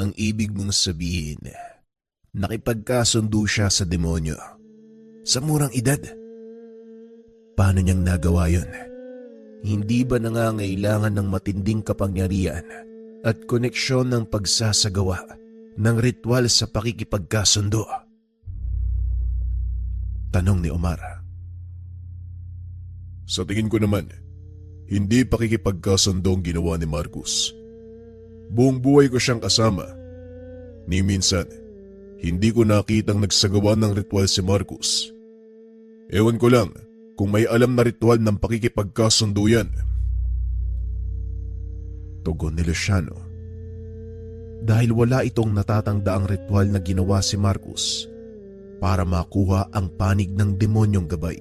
Ang ibig mong sabihin, nakipagkasundo siya sa demonyo. Sa murang edad. Paano niyang nagawa yun? Hindi ba nangangailangan ng matinding kapangyarihan at koneksyon ng pagsasagawa ng ritual sa pakikipagkasundo? Tanong ni Omar. Sa tingin ko naman, hindi pakikipagkasundo ang ginawa ni Marcus. Buong buhay ko siyang kasama. Ni minsan, hindi ko nakitang nagsagawa ng ritual si Marcus. Ewan ko lang kung may alam na ritual ng pakikipagkasundo yan. Tugon ni Luciano. Dahil wala itong natatangdaang ritual na ginawa si Marcus para makuha ang panig ng demonyong gabay.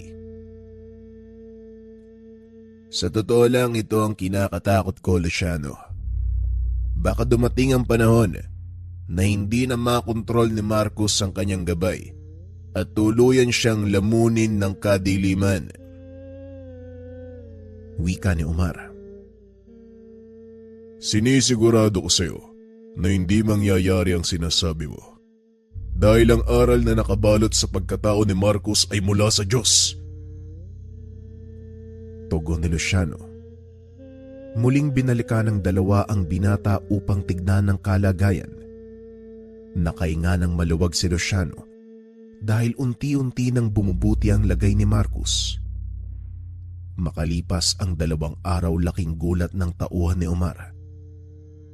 Sa totoo lang, ito ang kinakatakot ko, Luciano. Baka dumating ang panahon na hindi na makontrol ni Marcus ang kanyang gabay at tuluyan siyang lamunin ng kadiliman. Wika ni Omar. Sinisigurado ko sa'yo na hindi mangyayari ang sinasabi mo. Dahil ang aral na nakabalot sa pagkatao ni Marcus ay mula sa Diyos. Tugon ni Luciano. Muling binalikan ng dalawa ang binata upang tignan ng kalagayan. Nakahinga ng maluwag si Luciano dahil unti-unti nang bumubuti ang lagay ni Marcus. Makalipas ang 2 araw, laking gulat ng tauhan ni Omar.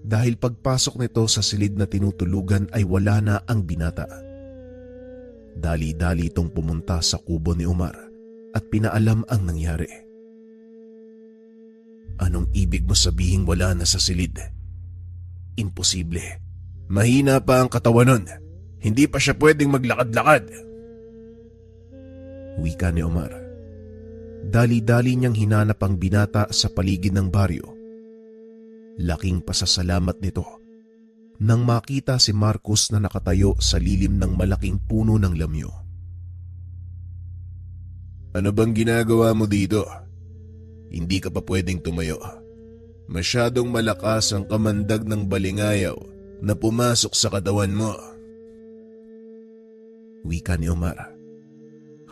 Dahil pagpasok nito sa silid na tinutulugan ay wala na ang binata. Dali-dali itong pumunta sa kubo ni Omar at pinaalam ang nangyari. Anong ibig mo sabihin wala na sa silid? Imposible. Mahina pa ang katawan nun. Hindi pa siya pwedeng maglakad-lakad. Wika ni Omar. Dali-dali niyang hinanap ang binata sa paligid ng baryo. Laking pasasalamat nito nang makita si Marcus na nakatayo sa lilim ng malaking puno ng lamyo. Ano bang ginagawa mo dito? Hindi ka pa pwedeng tumayo. Masyadong malakas ang kamandag ng balingayaw na pumasok sa katawan mo. Wika ni Omar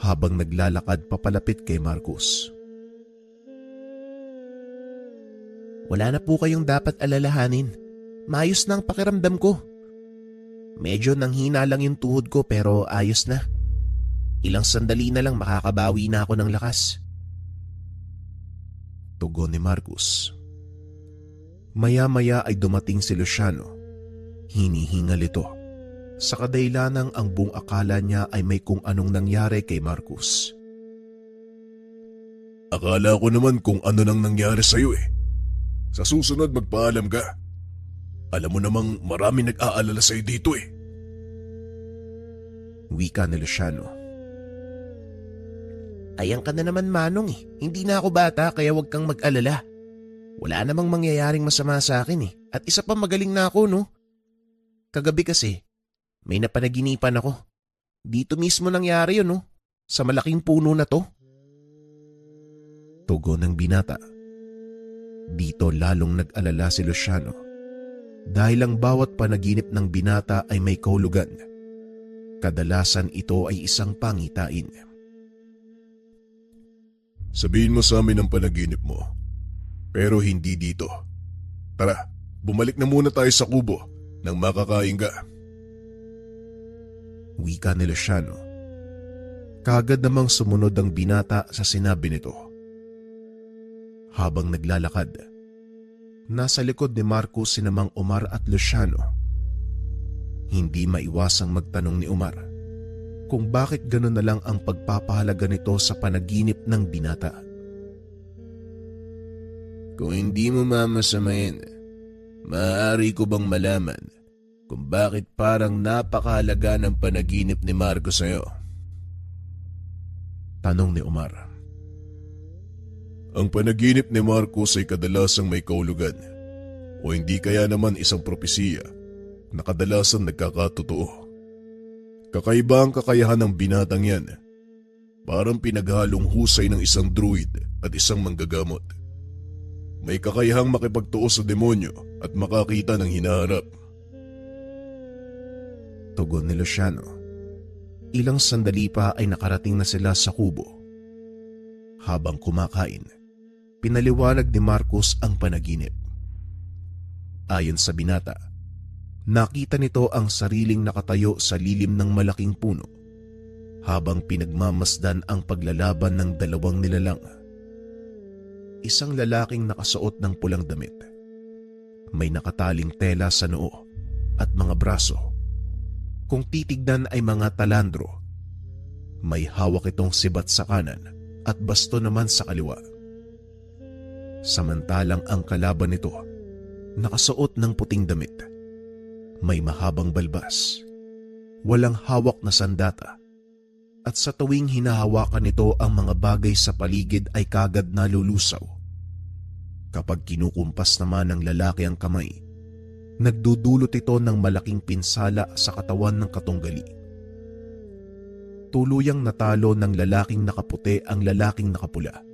habang naglalakad papalapit kay Marcus. Wala na po kayong dapat alalahanin. Maayos na ang pakiramdam ko. Medyo nanghina lang yung tuhod ko pero ayos na. Ilang sandali na lang makakabawi na ako ng lakas. Tugon ni Marcus. Maya-maya ay dumating si Luciano. Hinihingal ito. Sa kadailanang ang buong akala niya ay may kung anong nangyari kay Marcus. Akala ko naman kung ano nang nangyari sa'yo eh. Sa susunod magpaalam ka. Alam mo namang marami nag-aalala sa'yo dito eh. Wika ni Luciano. Ayan ka na naman, Manong eh. Hindi na ako bata kaya huwag kang mag-alala. Wala namang mangyayaring masama sa akin eh. At isa pa, magaling na ako, no? Kagabi kasi, may napanaginipan ako. Dito mismo nangyari yun, no? Sa malaking puno na to. Tugon ng binata. Dito lalong nag-alala si Luciano dahil ang bawat panaginip ng binata ay may kahulugan. Kadalasan ito ay isang pangitain. Sabihin mo sa amin ang panaginip mo, pero hindi dito. Tara, bumalik na muna tayo sa kubo nang makakain ka. Wika ni Luciano. Kaagad namang sumunod ang binata sa sinabi nito. Habang naglalakad, nasa likod ni Marcus si Mang Omar at Luciano. Hindi maiwasang magtanong ni Omar kung bakit gano'n na lang ang pagpapahalaga nito sa panaginip ng binata. Kung hindi mo mamasamain, maaari ko bang malaman kung bakit parang napakahalaga ng panaginip ni Marcos sa'yo? Tanong ni Omar. Ang panaginip ni Marcos ay kadalasang may kahulugan o hindi kaya naman isang propesiya na kadalasan nagkakatotoo. Kakaiba ang kakayahan ng binatang yan. Parang pinaghalong husay ng isang druid at isang manggagamot. May kakayahang makipagtuo sa demonyo at makakita ng hinaharap. Tugon ni Luciano. Ilang sandali pa ay nakarating na sila sa kubo. Habang kumakain, pinaliwanag ni Marcos ang panaginip. Ayon sa binata, nakita nito ang sariling nakatayo sa lilim ng malaking puno habang pinagmamasdan ang paglalaban ng dalawang nilalang. Isang lalaking nakasuot ng pulang damit. May nakataling tela sa noo at mga braso. Kung titignan ay mga talandro. May hawak itong sibat sa kanan at basto naman sa kaliwa. Samantalang ang kalaban nito nakasuot ng puting damit. May mahabang balbas, walang hawak na sandata, at sa tuwing hinahawakan nito ang mga bagay sa paligid ay kagad nalulusaw. Kapag kinukumpas naman ng lalaki ang kamay, nagdudulot ito ng malaking pinsala sa katawan ng katunggali. Tuluyang natalo ng lalaking nakaputi ang lalaking nakapula.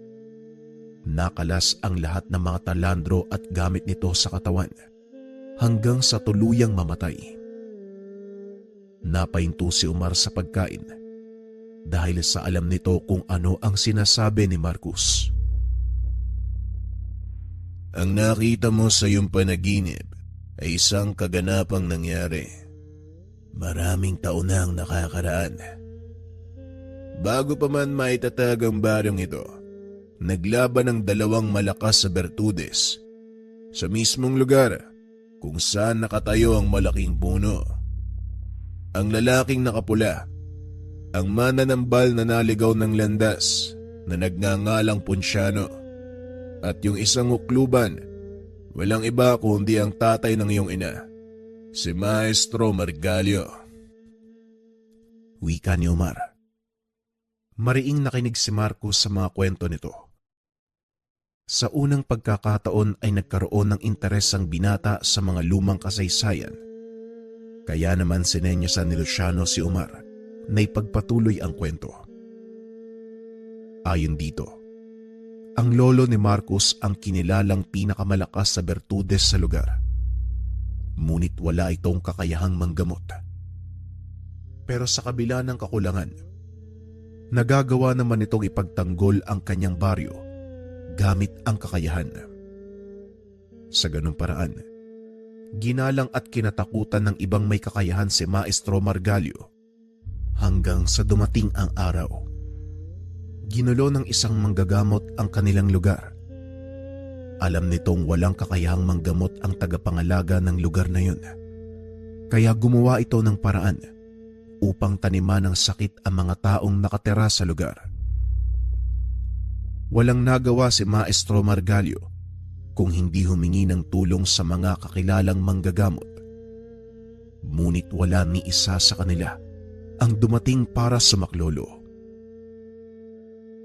Nakalas ang lahat ng mga talandro at gamit nito sa katawan hanggang sa tuluyang mamatay. Napahinto si Omar sa pagkain dahil sa alam nito kung ano ang sinasabi ni Marcos. Ang nakita mo sa iyong panaginip ay isang kaganapang nangyari. Maraming taon na ang nakakaraan. Bago pa man maitatag ang baryong ito, naglaban ang dalawang malakas sa Bertudes sa mismong lugar kung saan nakatayo ang malaking puno. Ang lalaking nakapula, ang mananambal na naligaw ng landas na nagngangalang Ponciano, at yung isang ukluban, walang iba kundi ang tatay ng iyong ina, si Maestro Margalio. Wika ni Omar. Mariing nakinig si Marcos sa mga kwento nito. Sa unang pagkakataon ay nagkaroon ng interes ang binata sa mga lumang kasaysayan. Kaya naman sinenyasan ni Luciano si Omar na ipagpatuloy ang kwento. Ayon dito, ang lolo ni Marcos ang kinilalang pinakamalakas sa Bertudes sa lugar. Ngunit wala itong kakayahang manggamot. Pero sa kabila ng kakulangan, nagagawa naman itong ipagtanggol ang kanyang baryo gamit ang kakayahan. Sa ganung paraan, ginalang at kinatakutan ng ibang may kakayahan si Maestro Margalio hanggang sa dumating ang araw. Ginulo ng isang manggagamot ang kanilang lugar. Alam nitong walang kakayahang manggamot ang tagapangalaga ng lugar na yun. Kaya gumawa ito ng paraan upang taniman ng sakit ang mga taong nakatira sa lugar. Walang nagawa si Maestro Margalio kung hindi humingi ng tulong sa mga kakilalang manggagamot. Ngunit wala ni isa sa kanila ang dumating para sumaklolo.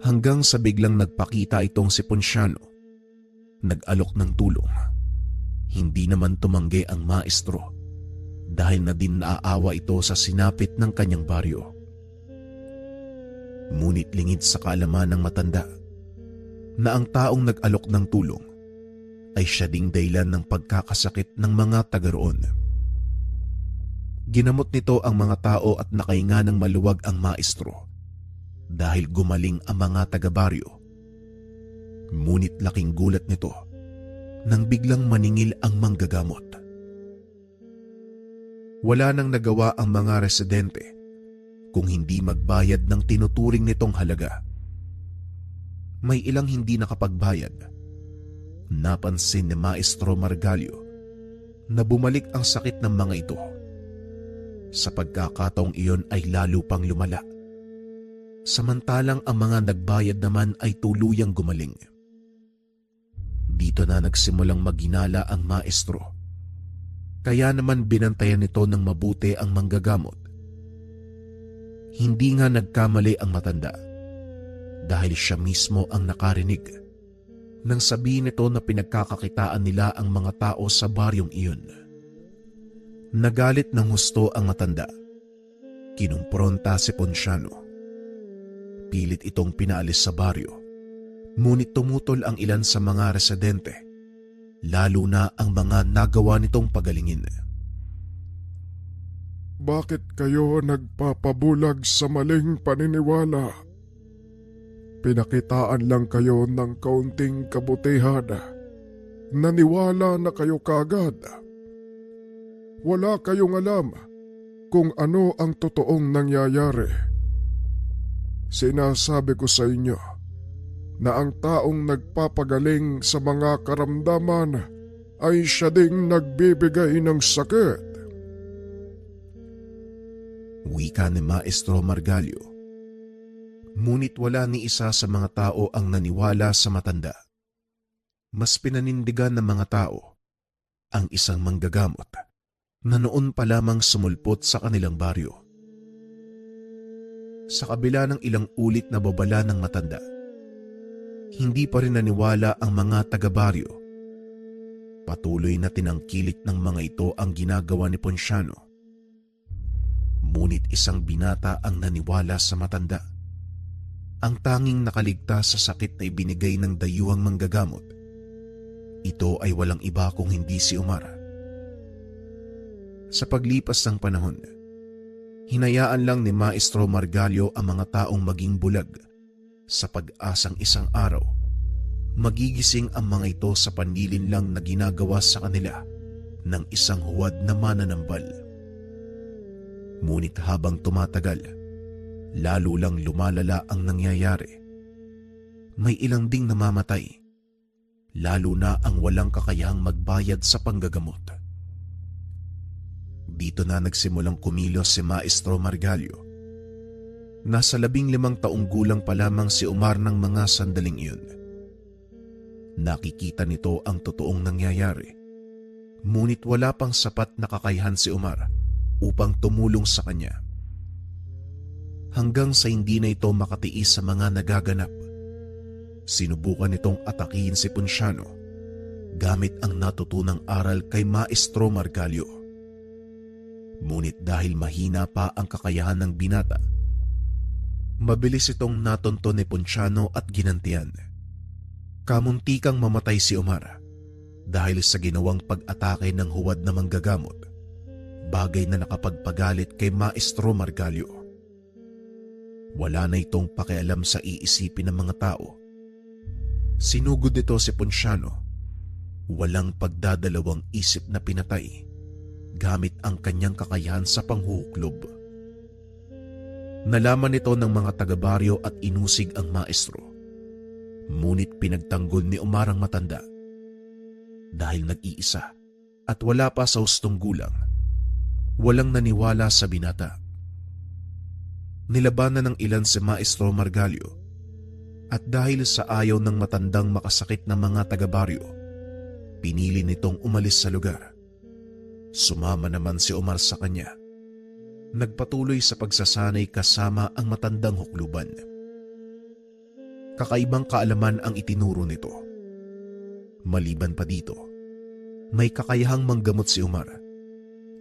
Hanggang sa biglang nagpakita itong si Ponciano, nag-alok ng tulong. Hindi naman tumanggi ang maestro dahil na din naaawa ito sa sinapit ng kanyang baryo. Ngunit lingid sa kaalaman ng matanda na ang taong nag-alok ng tulong ay siya ding dahilan ng pagkakasakit ng mga taga roon. Ginamot nito ang mga tao at nakahinga ng maluwag ang maestro dahil gumaling ang mga taga-baryo. Ngunit laking gulat nito nang biglang maningil ang manggagamot. Wala nang nagawa ang mga residente kung hindi magbayad ng tinuturing nitong halaga. May ilang hindi nakapagbayad. Napansin ni Maestro Margalio na bumalik ang sakit ng mga ito. Sa pagkakataong iyon ay lalo pang lumala. Samantalang ang mga nagbayad naman ay tuluyang gumaling. Dito na nagsimulang maginala ang maestro. Kaya naman binantayan nito ng mabuti ang manggagamot. Hindi nga nagkamali ang matanda dahil siya mismo ang nakarinig nang sabihin nito na pinagkakakitaan nila ang mga tao sa baryong iyon. Nagalit ng husto ang matanda. Kinumpronta si Ponciano. Pilit itong pinaalis sa baryo. Ngunit tumutol ang ilan sa mga residente, lalo na ang mga nagawa nitong pagalingin. Bakit kayo nagpapabulag sa maling paniniwala? Pinakitaan lang kayo ng kaunting kabutihan. Naniwala na kayo kagad. Wala kayong alam kung ano ang totoong nangyayari. Sinasabi ko sa inyo na ang taong nagpapagaling sa mga karamdaman ay siya ding nagbibigay ng sakit. Wika ni Maestro Margalyo. Ngunit wala ni isa sa mga tao ang naniwala sa matanda. Mas pinanindigan ng mga tao ang isang manggagamot na noon pa lamang sumulpot sa kanilang baryo. Sa kabila ng ilang ulit na babala ng matanda, hindi pa rin naniwala ang mga taga-baryo. Patuloy na tinangkilik ng mga ito ang ginagawa ni Ponciano. Ngunit isang binata ang naniwala sa matanda. Ang tanging nakaligtas sa sakit na ibinigay ng dayuhang manggagamot. Ito ay walang iba kung hindi si Omar. Sa paglipas ng panahon, hinayaan lang ni Maestro Margalyo ang mga taong maging bulag sa pag-asang isang araw. Magigising ang mga ito sa panlilin lang na ginagawa sa kanila ng isang huwad na mananambal. Ngunit habang tumatagal, lalo lang lumalala ang nangyayari. May ilang ding namamatay, lalo na ang walang kakayahang magbayad sa panggagamot. Dito na nagsimulang kumilos si Maestro Margalyo. Nasa 15 taong gulang pa lamang si Omar ng mga sandaling iyon. Nakikita nito ang totoong nangyayari, ngunit wala pang sapat na kakayahan si Omar upang tumulong sa kanya. Hanggang sa hindi na ito makatiis sa mga nagaganap, sinubukan nitong atakihin si Ponciano gamit ang natutunang aral kay Maestro Margalyo. Ngunit dahil mahina pa ang kakayahan ng binata, mabilis itong natonto ni Ponciano at ginantian. Kamuntikang mamatay si Omar dahil sa ginawang pag-atake ng huwad na manggagamot, bagay na nakapagpagalit kay Maestro Margalyo. Wala na itong pakialam sa iisipin ng mga tao. Sinugod nito si Ponciano, walang pagdadalawang isip na pinatay gamit ang kanyang kakayahan sa panghuhuklob. Nalaman nito ng mga taga-baryo at inusig ang maestro. Ngunit pinagtanggol ni Omar ang matanda. Dahil nag-iisa at wala pa sa hustong gulang, walang naniwala sa binata. Nilabanan ng ilan si Maestro Margalyo at dahil sa ayaw ng matandang makasakit ng mga taga-baryo, pinili nitong umalis sa lugar. Sumama naman si Omar sa kanya. Nagpatuloy sa pagsasanay kasama ang matandang hukluban. Kakaibang kaalaman ang itinuro nito. Maliban pa dito, may kakayahang manggamot si Omar,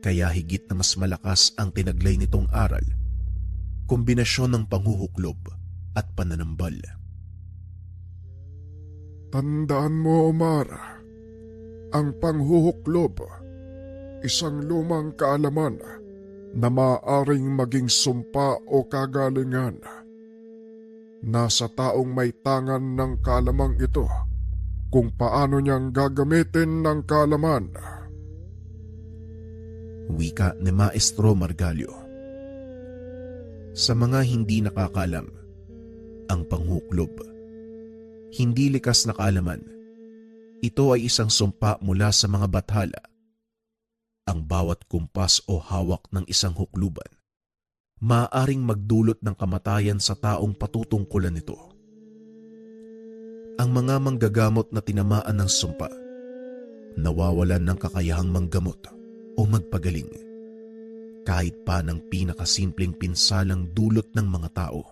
kaya higit na mas malakas ang tinaglay nitong aral, kombinasyon ng panghuhuklob at pananambal. Tandaan mo, Omar, ang panghuhuklob, isang lumang kaalaman na maaaring maging sumpa o kagalingan. Nasa taong may tangan ng kalamang ito kung paano niyang gagamitin ng kaalaman. Wika ni Maestro Margalyo. Sa mga hindi nakakaalam, ang panghuklob, hindi likas na kaalaman. Ito ay isang sumpa mula sa mga bathala. Ang bawat kumpas o hawak ng isang hukluban maaaring magdulot ng kamatayan sa taong patutungkulan nito. Ang mga manggagamot na tinamaan ng sumpa, nawawalan ng kakayahang manggamot o magpagaling, kahit pa ng pinakasimpleng pinsalang dulot ng mga tao.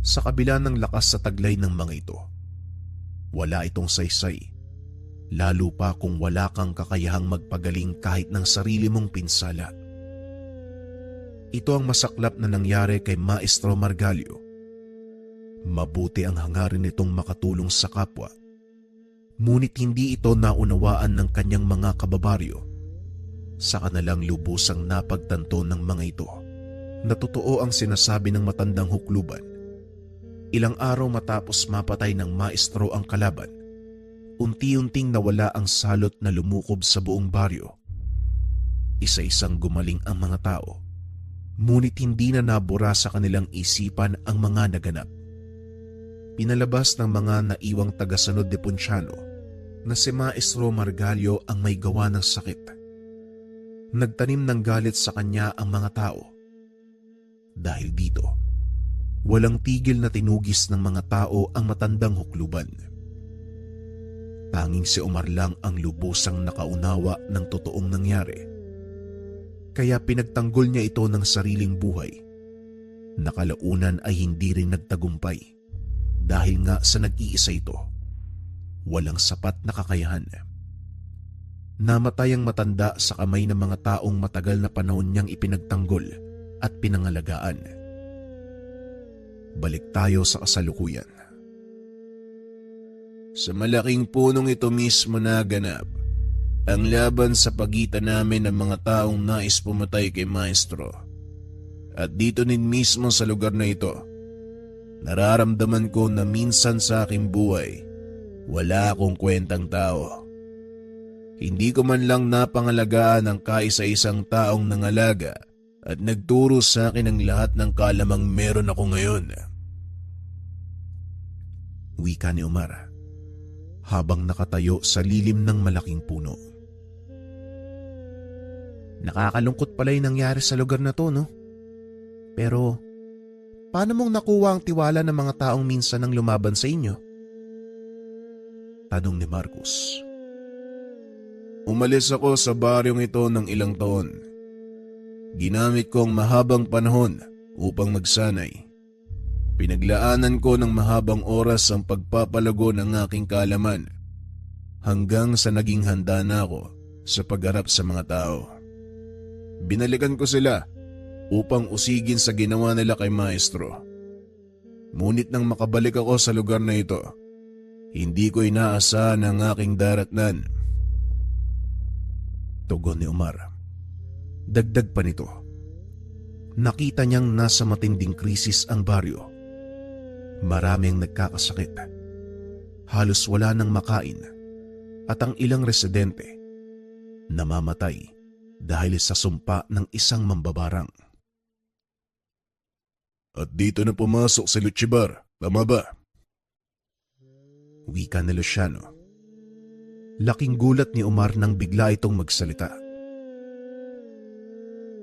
Sa kabila ng lakas sa taglay ng mga ito, wala itong saysay, lalo pa kung wala kang kakayahang magpagaling kahit ng sarili mong pinsala. Ito ang masaklap na nangyari kay Maestro Margalyo. Mabuti ang hangarin nitong makatulong sa kapwa, ngunit hindi ito naunawaan ng kanyang mga kababaryo. Saka na lang lubusang napagtanto ng mga ito na totoo ang sinasabi ng matandang hukluban. Ilang araw matapos mapatay ng maestro ang kalaban, unti-unting nawala ang salot na lumukob sa buong baryo. Isa-isang gumaling ang mga tao, ngunit hindi na nabura sa kanilang isipan ang mga naganap. Pinalabas ng mga naiwang tagasunod de Ponciano na si Maestro Margalio ang may gawa ng sakit. Nagtanim ng galit sa kanya ang mga tao. Dahil dito, walang tigil na tinugis ng mga tao ang matandang hukluban. Tanging si Omar lang ang lubusang nakaunawa ng totoong nangyari. Kaya pinagtanggol niya ito ng sariling buhay. Nakalaunan ay hindi rin nagtagumpay dahil nga sa nag-iisa ito, walang sapat na kakayahan. Namatay ang matanda sa kamay ng mga taong matagal na panahon niyang ipinagtanggol at pinangalagaan. Balik tayo sa kasalukuyan. Sa malaking punong ito mismo naganap ang laban sa pagitan namin ng mga taong nais pumatay kay Maestro. At dito din mismo sa lugar na ito, nararamdaman ko na minsan sa aking buhay, wala akong kwentang tao. Hindi ko man lang napangalagaan ang kaisa-isang taong nangalaga at nagturo sa akin ang lahat ng kalamang meron ako ngayon. Wika ni Omar habang nakatayo sa lilim ng malaking puno. Nakakalungkot pala yung nangyari sa lugar na to, no? Pero, paano mong nakuha ang tiwala ng mga taong minsan nang lumaban sa inyo? Tanong ni Marcos. Umalis ako sa baryong ito ng ilang taon. Ginamit ko ang mahabang panahon upang magsanay. Pinaglaanan ko ng mahabang oras ang pagpapalago ng aking kaalaman hanggang sa naging handa na ako sa pagharap sa mga tao. Binalikan ko sila upang usigin sa ginawa nila kay Maestro. Ngunit nang makabalik ako sa lugar na ito, hindi ko inaasahan ang aking daratnan. Tugon ni Omar. Dagdag pa nito, nakita niyang nasa matinding krisis ang baryo. Marami ang nagkakasakit. Halos wala nang makain at ang ilang residente namamatay dahil sa sumpa ng isang mambabarang. At dito na pumasok si Luchibar, tama ba? Wika ni Luciano. Laking gulat ni Omar nang bigla itong magsalita.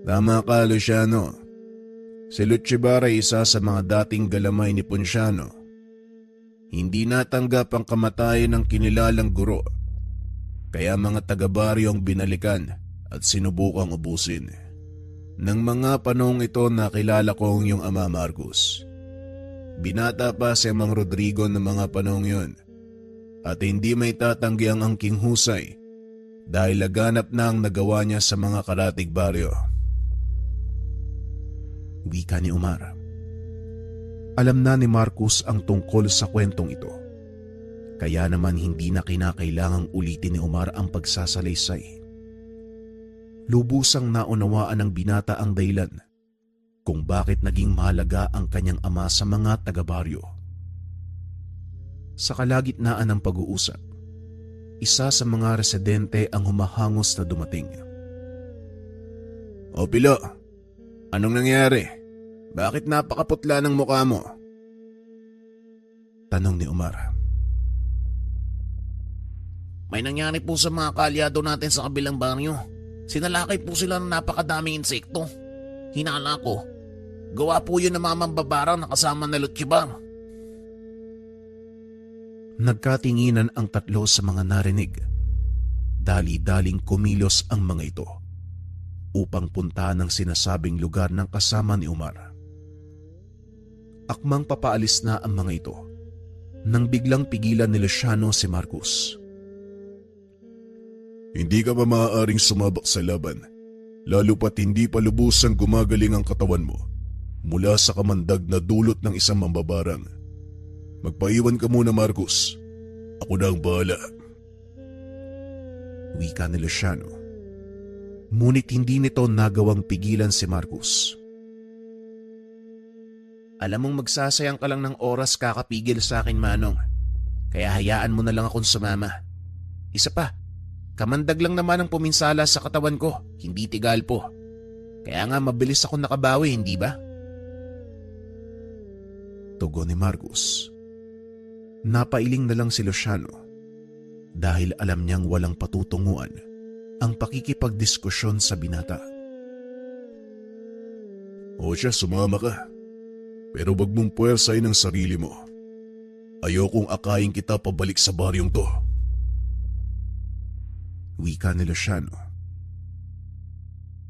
Tama ka, Luciano. Si Luchibar ay isa sa mga dating galamay ni Ponciano. Hindi natanggap ang kamatayan ng kinilalang guro, kaya mga taga-baryo ang binalikan at sinubukang ubusin. Nang mga panahong ito nakilala ko ang iyong ama, Marcos. Binata pa si Amang Rodrigo ng mga panahong yon at hindi may tatanggi ang angking husay dahil laganap na ang nagawa niya sa mga karatig baryo. Wika ni Omar. Alam na ni Marcos ang tungkol sa kwentong ito. Kaya naman hindi na kinakailangang ulitin ni Omar ang pagsasalaysay. Lubusang naunawaan ng binata ang dahilan kung bakit naging mahalaga ang kanyang ama sa mga taga-baryo. Sa kalagitnaan ng pag-uusap, isa sa mga residente ang humahangos na dumating. O Pilo, anong nangyari? Bakit napakaputla ng mukha mo? Tanong ni Omar. May nangyari po sa mga kaalyado natin sa kabilang baryo. Sinalakay po sila ng napakadaming insekto. Hinala ko. Gawa po yun ng mga mambabarang na kasama na Luchibar. Nagkatinginan ang tatlo sa mga narinig. Dali-daling kumilos ang mga ito upang puntahan ang sinasabing lugar ng kasama ni Omar. Akmang papaalis na ang mga ito nang biglang pigilan ni Luciano si Marcos. Hindi ka pa maaaring sumabak sa laban, lalo pat hindi pa lubusang gumagaling ang katawan mo mula sa kamandag na dulot ng isang mambabarang. Magpaiwan ka muna, Marcos. Ako na ang bahala. Wika ni Luciano. Ngunit hindi nito nagawang pigilan si Marcus. Alam mong magsasayang ka lang ng oras kakapigil sa akin, Manong. Kaya hayaan mo na lang akong sumama. Isa pa, kamandag lang naman ang puminsala sa katawan ko, hindi tigal po. Kaya nga mabilis ako nakabawi, hindi ba? Tugon ni Marcus. Napailing na lang si Luciano dahil alam niyang walang patutunguan ang pakikipagdiskusyon sa binata. O siya, sumama ka. Pero wag mong puwersahin ang sarili mo. Ayokong akayin kita pabalik sa baryong to. Wika ni Luciano.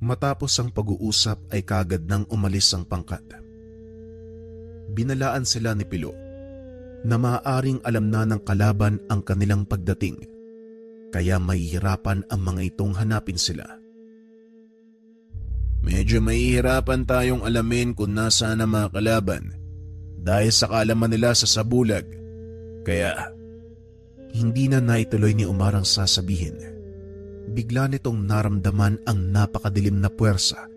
Matapos ang pag-uusap ay kagad nang umalis ang pangkat. Binalaan sila ni Pilo na maaaring alam na ng kalaban ang kanilang pagdating, kaya mahihirapan ang mga itong hanapin sila. Medyo mahihirapan tayong alamin kung nasaan ang mga kalaban dahil sa kaalaman nila sa sabulag. Kaya hindi na naituloy ni Omar ang sasabihin. Bigla nitong naramdaman ang napakadilim na puwersa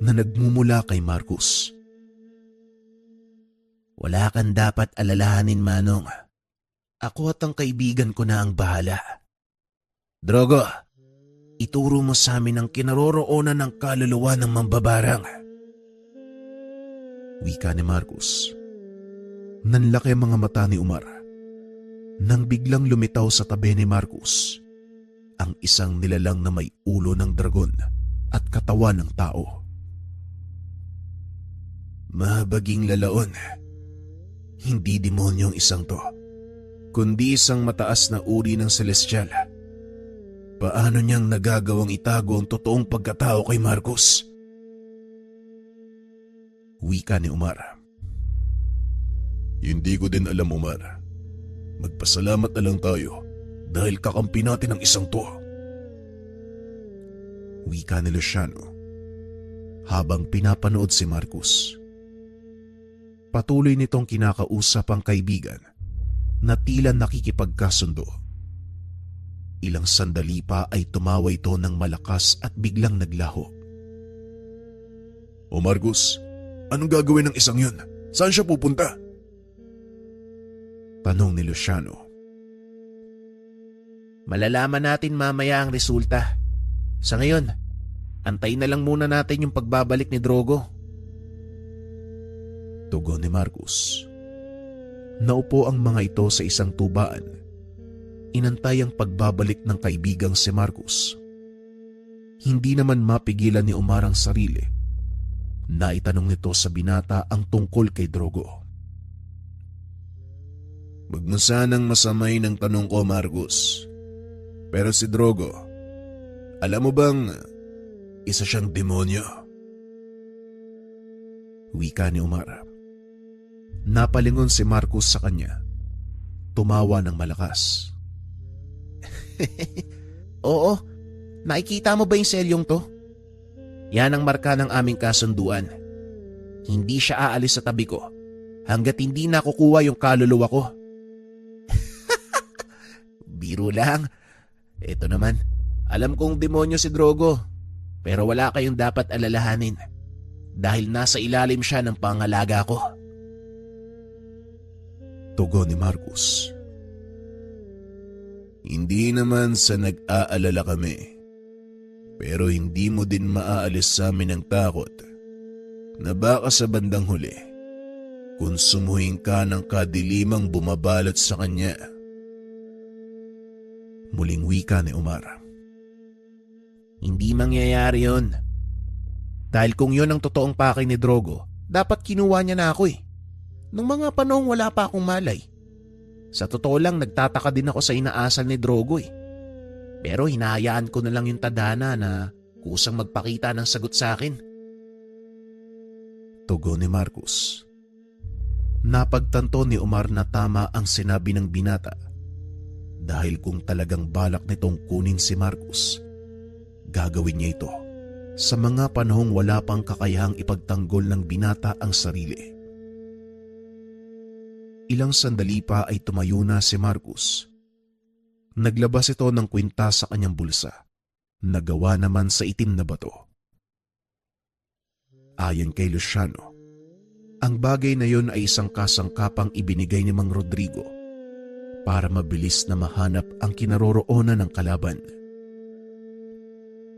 na nagmumula kay Marcus. Wala kang dapat alalahanin, Manong. Ako at ang kaibigan ko na ang bahala. Drogo, ituro mo sa amin ang kinaroroonan ng kaluluwa ng mambabarang. Wika ni Marcus. Nanlaki ang mga mata ni Omar nang biglang lumitaw sa tabi ni Marcus ang isang nilalang na may ulo ng dragon at katawan ng tao. Mahabaging lalaon. Hindi demonyong isang to, kundi isang mataas na uri ng celestial. Paano niyang nagagawang itago ang totoong pagkatao kay Marcus? Wika ni Omar. Hindi ko din alam, Omar. Magpasalamat na lang tayo dahil kakampi natin ang isang to. Wika ni Luciano habang pinapanood si Marcus. Patuloy nitong kinakausap ang kaibigan na tila nakikipagkasundo. Ilang sandali pa ay tumawa ito ng malakas at biglang naglaho. O Marcus, anong gagawin ng isang yun? Saan siya pupunta? Tanong ni Luciano. Malalaman natin mamaya ang resulta. Sa ngayon, antayin na lang muna natin yung pagbabalik ni Drogo. Tugon ni Marcus. Naupo ang mga ito sa isang tubaan. Inantay ang pagbabalik ng kaibigang si Marcus. Hindi naman mapigilan ni Omar ang sarili. Naitanong nito sa binata ang tungkol kay Drogo. Wag mo sanang masamay ng tanong ko, Marcus. Pero si Drogo, alam mo bang isa siyang demonyo? Wika ni Omar. Napalingon si Marcus sa kanya. Tumawa ng malakas. Oo, nakikita mo ba yung selyong to? Yan ang marka ng aming kasunduan. Hindi siya aalis sa tabi ko hanggat hindi nakukuha yung kaluluwa ko. Biro lang. Ito naman, alam kong demonyo si Drogo, pero wala kayong dapat alalahanin dahil nasa ilalim siya ng pangalaga ko. Tugon ni Marcus. Hindi naman sa nag-aalala kami, pero hindi mo din maaalis sa amin ang takot na baka sa bandang huli, konsumuhin ka ng kadilimang bumabalot sa kanya. Muling wika ni Omar. Hindi mangyayari yun. Dahil kung yun ang totoong pakay ni Drogo, dapat kinuha niya na ako eh. Nung mga panahong wala pa akong malay. Sa totoo lang, nagtataka din ako sa inaasal ni Drogo eh. Pero hinahayaan ko na lang yung tadhana na kusang magpakita ng sagot sa akin. Tugon ni Marcus. Napagtanto ni Omar na tama ang sinabi ng binata. Dahil kung talagang balak nitong kunin si Marcus, gagawin niya ito sa mga panahong wala pang kakayahang ipagtanggol ng binata ang sarili. Ilang sandali pa ay tumayo na si Marcus. Naglabas ito ng kwintas sa kanyang bulsa nagawa naman sa itim na bato. Ayon kay Luciano, ang bagay na yon ay isang kasangkapang ibinigay ni Mang Rodrigo para mabilis na mahanap ang kinaroroonan ng kalaban.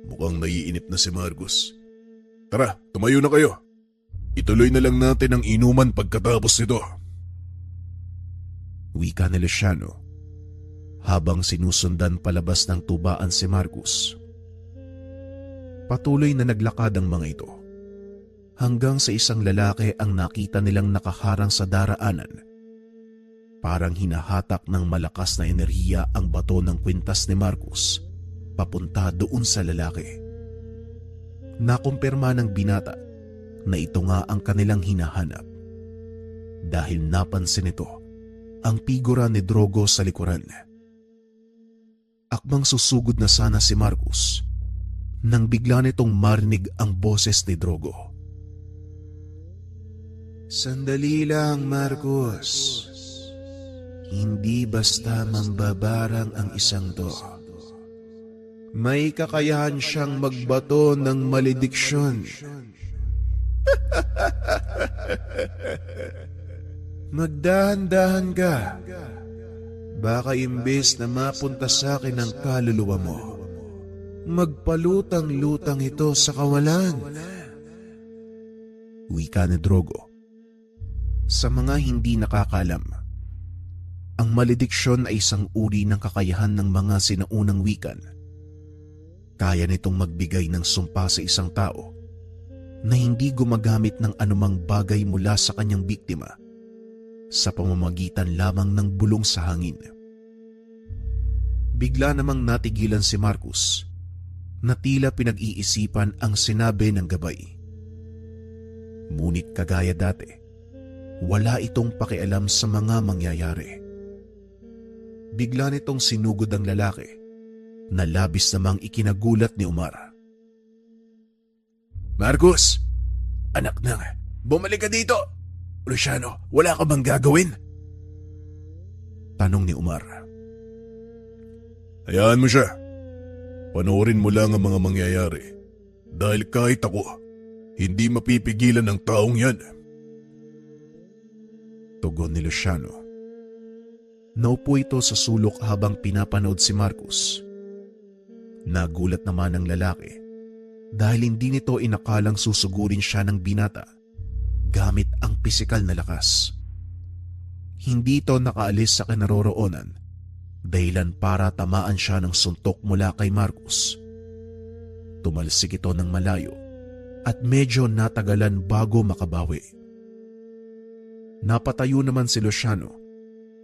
Mukhang naiinip na si Marcos. Tara, tumayo na kayo. Ituloy na lang natin ang inuman pagkatapos nito. Wika ni Luciano habang sinusundan palabas ng tubaan si Marcos. Patuloy na naglakad ang mga ito hanggang sa isang lalaki ang nakita nilang nakaharang sa daraanan. Parang hinahatak ng malakas na enerhiya ang bato ng kwintas ni Marcos papunta doon sa lalaki. Nakumpirma ng binata na ito nga ang kanilang hinahanap dahil napansin nito ang figura ni Drogo sa likuran. Akmang susugod na sana si Marcos nang bigla nitong marinig ang boses ni Drogo. "Sandali lang, Marcos. Hindi basta mambabarang ang isang to. May kakayahan siyang magbato ng malediksyon." "Magdahan-dahan ka. Baka imbes na mapunta sa akin ang kaluluwa mo, magpalutang-lutang ito sa kawalan." Wika ni Drogo. Sa mga hindi nakakaalam, ang malediksyon ay isang uri ng kakayahan ng mga sinaunang wikan. Kaya nitong magbigay ng sumpa sa isang tao na hindi gumagamit ng anumang bagay mula sa kanyang biktima sa pamamagitan lamang ng bulong sa hangin. Bigla namang natigilan si Marcos na tila pinag-iisipan ang sinabi ng gabay. Ngunit kagaya dati, wala itong pakialam sa mga mangyayari. Bigla nitong sinugod ang lalaki na labis namang ikinagulat ni Omar. "Marcos! Anak nang, bumalik ka dito! Luciano, wala ka bang gagawin?" Tanong ni Omar. Hayaan mo siya. Panoorin mo lang ang mga mangyayari. Dahil kahit ako, hindi mapipigilan ng taong yan. Tugon ni Luciano. Naupo ito sa sulok habang pinapanood si Marcos. Nagulat naman ang lalaki dahil hindi nito inakalang susugurin siya ng binata gamit ang pisikal na lakas. Hindi ito nakaalis sa kinaroroonan dahilan para tamaan siya ng suntok mula kay Marcos. Tumalsik ito ng malayo at medyo natagalan bago makabawi. Napatayo naman si Luciano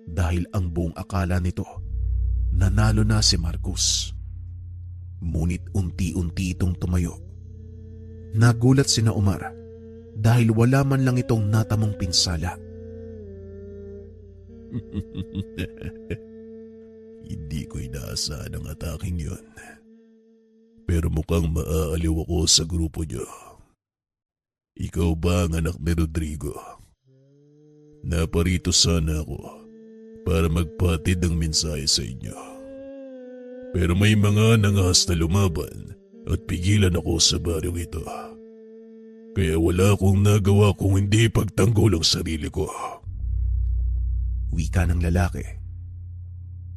dahil ang buong akala nito nanalo na si Marcos. Ngunit unti-unti itong tumayo. Nagulat sina Omar dahil wala man lang itong natamong pinsala. Hindi ko inaasahan ang ataking yon. Pero mukhang maaaliw ako sa grupo niyo. Ikaw ba ang anak ni Rodrigo? Naparito sana ako para magpatid ng mensahe sa inyo. Pero may mga nangahas na lumaban at pigilan ako sa baryong ito. Kaya wala akong nagawa kung hindi pagtanggol ang sarili ko. Wika ng lalaki.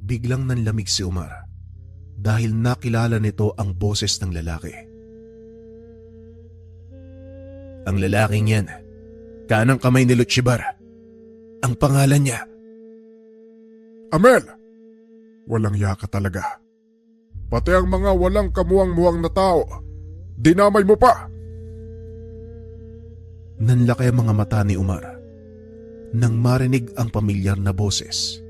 Biglang nanlamig si Omar dahil nakilala nito ang boses ng lalaki. Ang lalaking yan, kanang kamay ni Luchibar. Ang pangalan niya. Amel! Walang yaka talaga. Pati ang mga walang kamuwang-muwang na tao, dinamay mo pa! Nanlaki ang mga mata ni Omar nang marinig ang pamilyar na boses.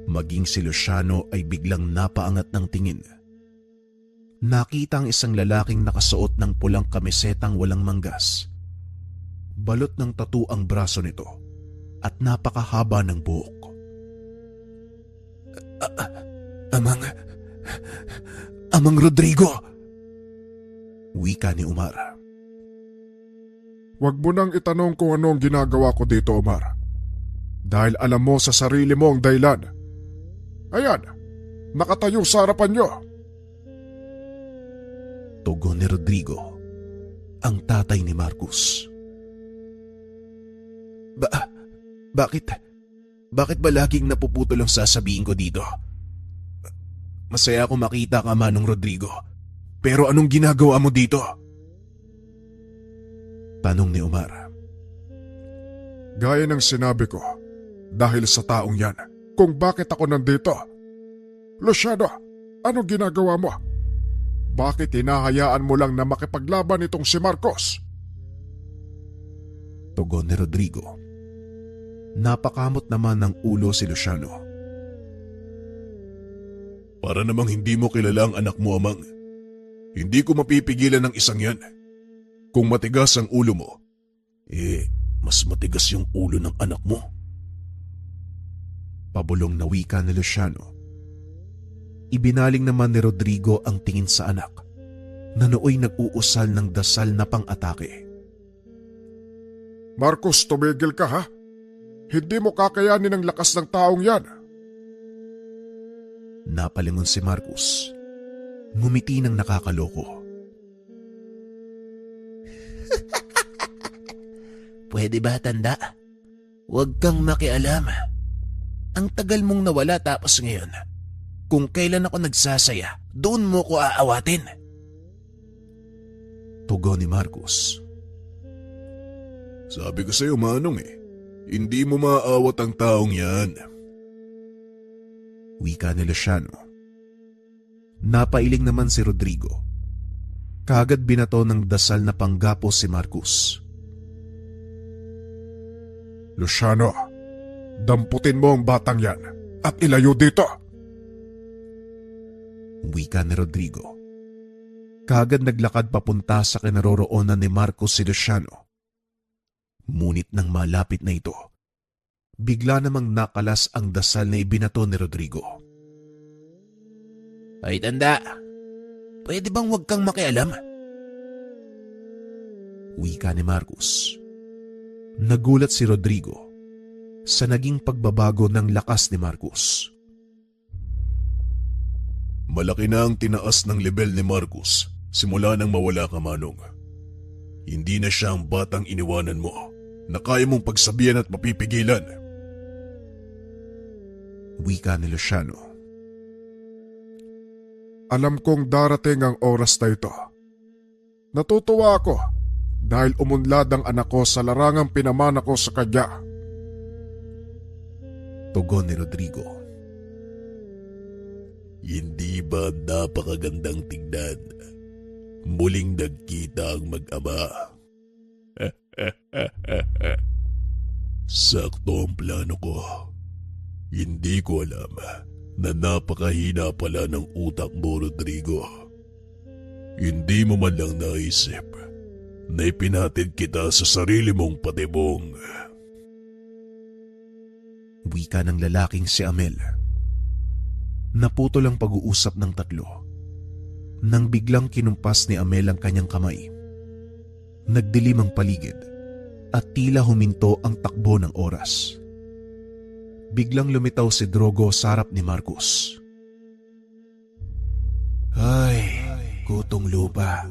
Maging si Luciano ay biglang napaangat ng tingin. Nakita ang isang lalaking nakasuot ng pulang kamisetang walang manggas. Balot ng tattoo ang braso nito at napakahaba ng buhok. Amang Rodrigo! Wika ni Omar. Huwag mo nang itanong kung ano ang ginagawa ko dito, Omar. Dahil alam mo sa sarili mo ang dahilan. Ayan, nakatayo sa harapan nyo. Tugon ni Rodrigo, ang tatay ni Marcos. Bakit ba laging napuputol ang sasabihin ko dito? Masaya ako makita ka, Manong Rodrigo. Pero anong ginagawa mo dito? Tanong ni Omar. Gaya ng sinabi ko, dahil sa taong yan, kung bakit ako nandito. Luciano, anong ginagawa mo? Bakit hinahayaan mo lang na makipaglaban itong si Marcos? Tugon ni Rodrigo. Napakamot naman ng ulo si Luciano. Para namang hindi mo kilala ang anak mo, Amang. Hindi ko mapipigilan ng isang yan. Kung matigas ang ulo mo, mas matigas yung ulo ng anak mo. Pabulong na wika ni Luciano. Ibinaling naman ni Rodrigo ang tingin sa anak na nooy nag-uusal ng dasal na pang-atake. Marcos, tumigil ka ha? Hindi mo kakayanin ang lakas ng taong yan. Napalingon si Marcos. Ngumiti ng nakakaloko. Pwede ba, tanda? Huwag kang makialam. Ang tagal mong nawala tapos ngayon, kung kailan ako nagsasaya, doon mo ko aawatin. Tugon ni Marcos. Sabi ko sa'yo, Manong hindi mo maaawat ang taong yan. Wika ni Luciano. Napailing naman si Rodrigo. Kaagad binato ng dasal na panggapos si Marcos. Luciano, damputin mo ang batang yan at ilayo dito. Wika ni Rodrigo. Kaagad naglakad papunta sa kinaroroonan ni Marcos si Luciano. Ngunit nang malapit na ito, bigla namang nakalas ang dasal na ibinato ni Rodrigo. Ay tanda, pwede bang huwag kang makialam? Wika ni Marcos. Nagulat si Rodrigo sa naging pagbabago ng lakas ni Marcos. Malaki na ang tinaas ng level ni Marcos simula nang mawala ka, Manong. Hindi na siya ang batang iniwanan mo na kaya mong pagsabihan at mapipigilan. Wika ni Luciano. Alam kong darating ang oras na ito. Natutuwa ako dahil umunlad ang anak ko sa larangang pinamana ko sa kanya. Tugon ni Rodrigo. Hindi ba napakagandang tignan? Muling nagkita ang mag-ama. Sakto ang plano ko. Hindi ko alam na napakahina pala ng utak mo, Rodrigo. Hindi mo man lang naisip na ipinatid kita sa sarili mong patibong. Wika ng lalaking si Amel. Naputol ang pag-uusap ng tatlo nang biglang kinumpas ni Amel ang kanyang kamay. Nagdilim ang paligid at tila huminto ang takbo ng oras. Biglang lumitaw si Drogo sa harap ni Marcos. Ay, kutong lupa.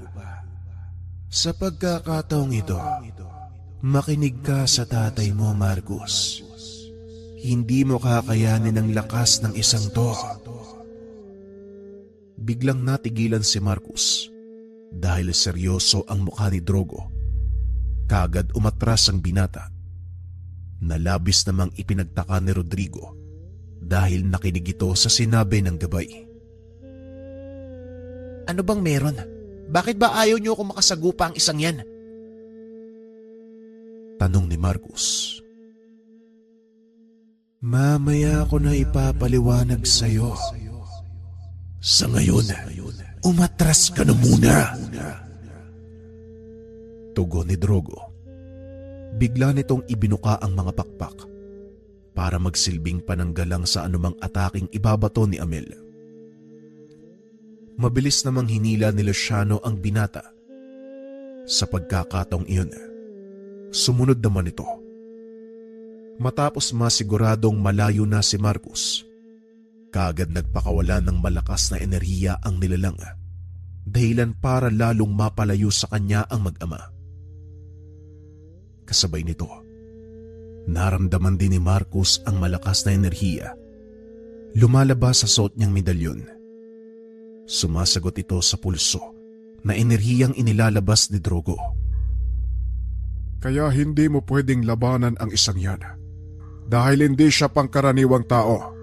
Sa pagkakataong ito, makinig ka sa tatay mo, Marcos. Hindi mo kakayanin ang lakas ng isang to. Biglang natigilan si Marcos dahil seryoso ang mukha ni Drogo. Kaagad umatras ang binata. Nalabis namang ipinagtaka ni Rodrigo dahil nakinig ito sa sinabi ng gabay. Ano bang meron? Bakit ba ayaw niyo akong makasagupa ang isang yan? Tanong ni Marcos. Mamaya ko na ipapaliwanag sa'yo. Sa ngayon, umatras ka na muna. Tugon ni Drogo. Bigla nitong ibinuka ang mga pakpak para magsilbing pananggalang sa anumang ataking ibabato ni Amel. Mabilis namang hinila ni Luciano ang binata. Sa pagkakataong iyon, sumunod naman ito. Matapos masiguradong malayo na si Marcos, kaagad nagpakawala ng malakas na enerhiya ang nilalang dahilan para lalong mapalayo sa kanya ang mag-ama. Kasabay nito, naramdaman din ni Marcus ang malakas na enerhiya. Lumalabas sa suot niyang medalyon. Sumasagot ito sa pulso na enerhiyang inilalabas ni Drogo. Kaya hindi mo pwedeng labanan ang isang yan dahil hindi siya pangkaraniwang tao.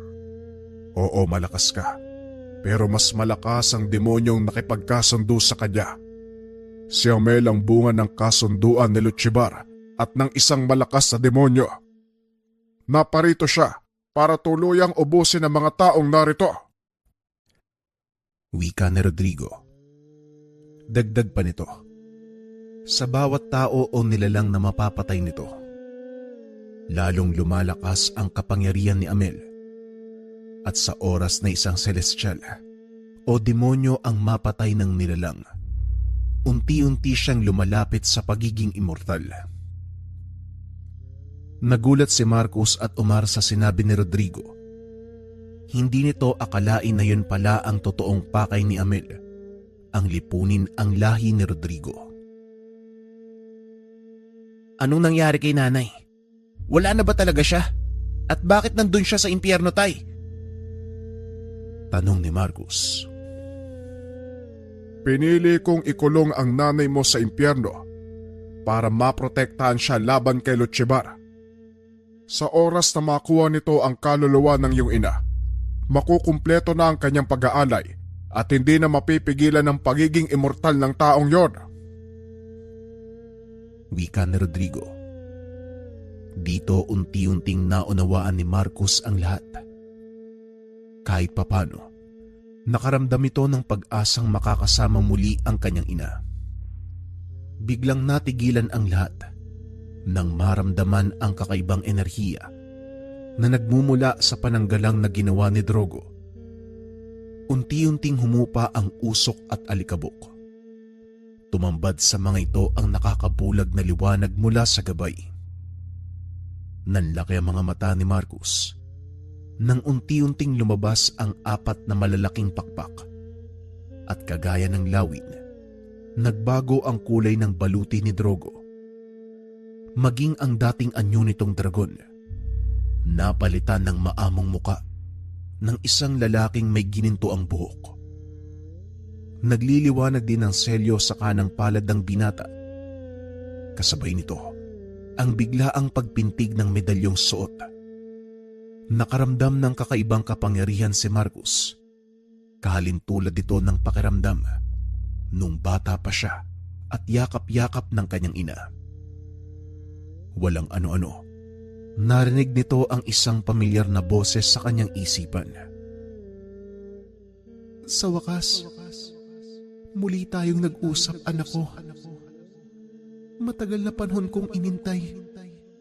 Oo, malakas ka, pero mas malakas ang demonyong nakipagkasundo sa kanya. Si Amel ang bunga ng kasunduan ni Luchibar at ng isang malakas na demonyo. Naparito siya para tuluyang ubusin ang mga taong narito. Wika ni Rodrigo. Dagdag pa nito, sa bawat tao o nilalang na mapapatay nito, lalong lumalakas ang kapangyarihan ni Amel. At sa oras na isang celestial o demonyo ang mapatay ng nilalang, unti-unti siyang lumalapit sa pagiging immortal. Nagulat si Marcus at Omar sa sinabi ni Rodrigo. Hindi nito akalain na yun pala ang totoong pakay ni Amel, ang lipunin ang lahi ni Rodrigo. Anong nangyari kay nanay? Wala na ba talaga siya? At bakit nandun siya sa impyerno, tay? Tanong ni Marcus. Pinili kong ikulong ang nanay mo sa impyerno para maprotektahan siya laban kay Luchibar. Sa oras na makuha nito ang kaluluwa ng iyong ina, makukumpleto na ang kanyang pag-aalay at hindi na mapipigilan ng pagiging immortal ng taong yon. Wika ni Rodrigo. Dito unti-unting naunawaan ni Marcus ang lahat. Kahit papano, nakaramdam ito ng pag-asang makakasama muli ang kanyang ina. Biglang natigilan ang lahat nang maramdaman ang kakaibang enerhiya na nagmumula sa pananggalang na ginawa ni Drogo. Unti-unting humupa ang usok at alikabok. Tumambad sa mga ito ang nakakabulag na liwanag mula sa gabay. Nanlaki ang mga mata ni Marcus nang unti-unting lumabas ang 4 na malalaking pakpak. At kagaya ng lawin, nagbago ang kulay ng baluti ni Drogo. Maging ang dating anyo nitong dragon, napalitan ng maamong muka ng isang lalaking may gininto ang buhok. Nagliliwanag din ang selyo sa kanang palad ng binata. Kasabay nito, ang biglaang pagpintig ng medalyong suot. Nakaramdam ng kakaibang kapangyarihan si Marcus. Kahalintulad ito ng pakiramdam nung bata pa siya at yakap-yakap ng kanyang ina. Walang ano-ano, narinig nito ang isang pamilyar na boses sa kanyang isipan. Sa wakas, muli tayong nag-usap, anak ko. Matagal na panahon kong inintay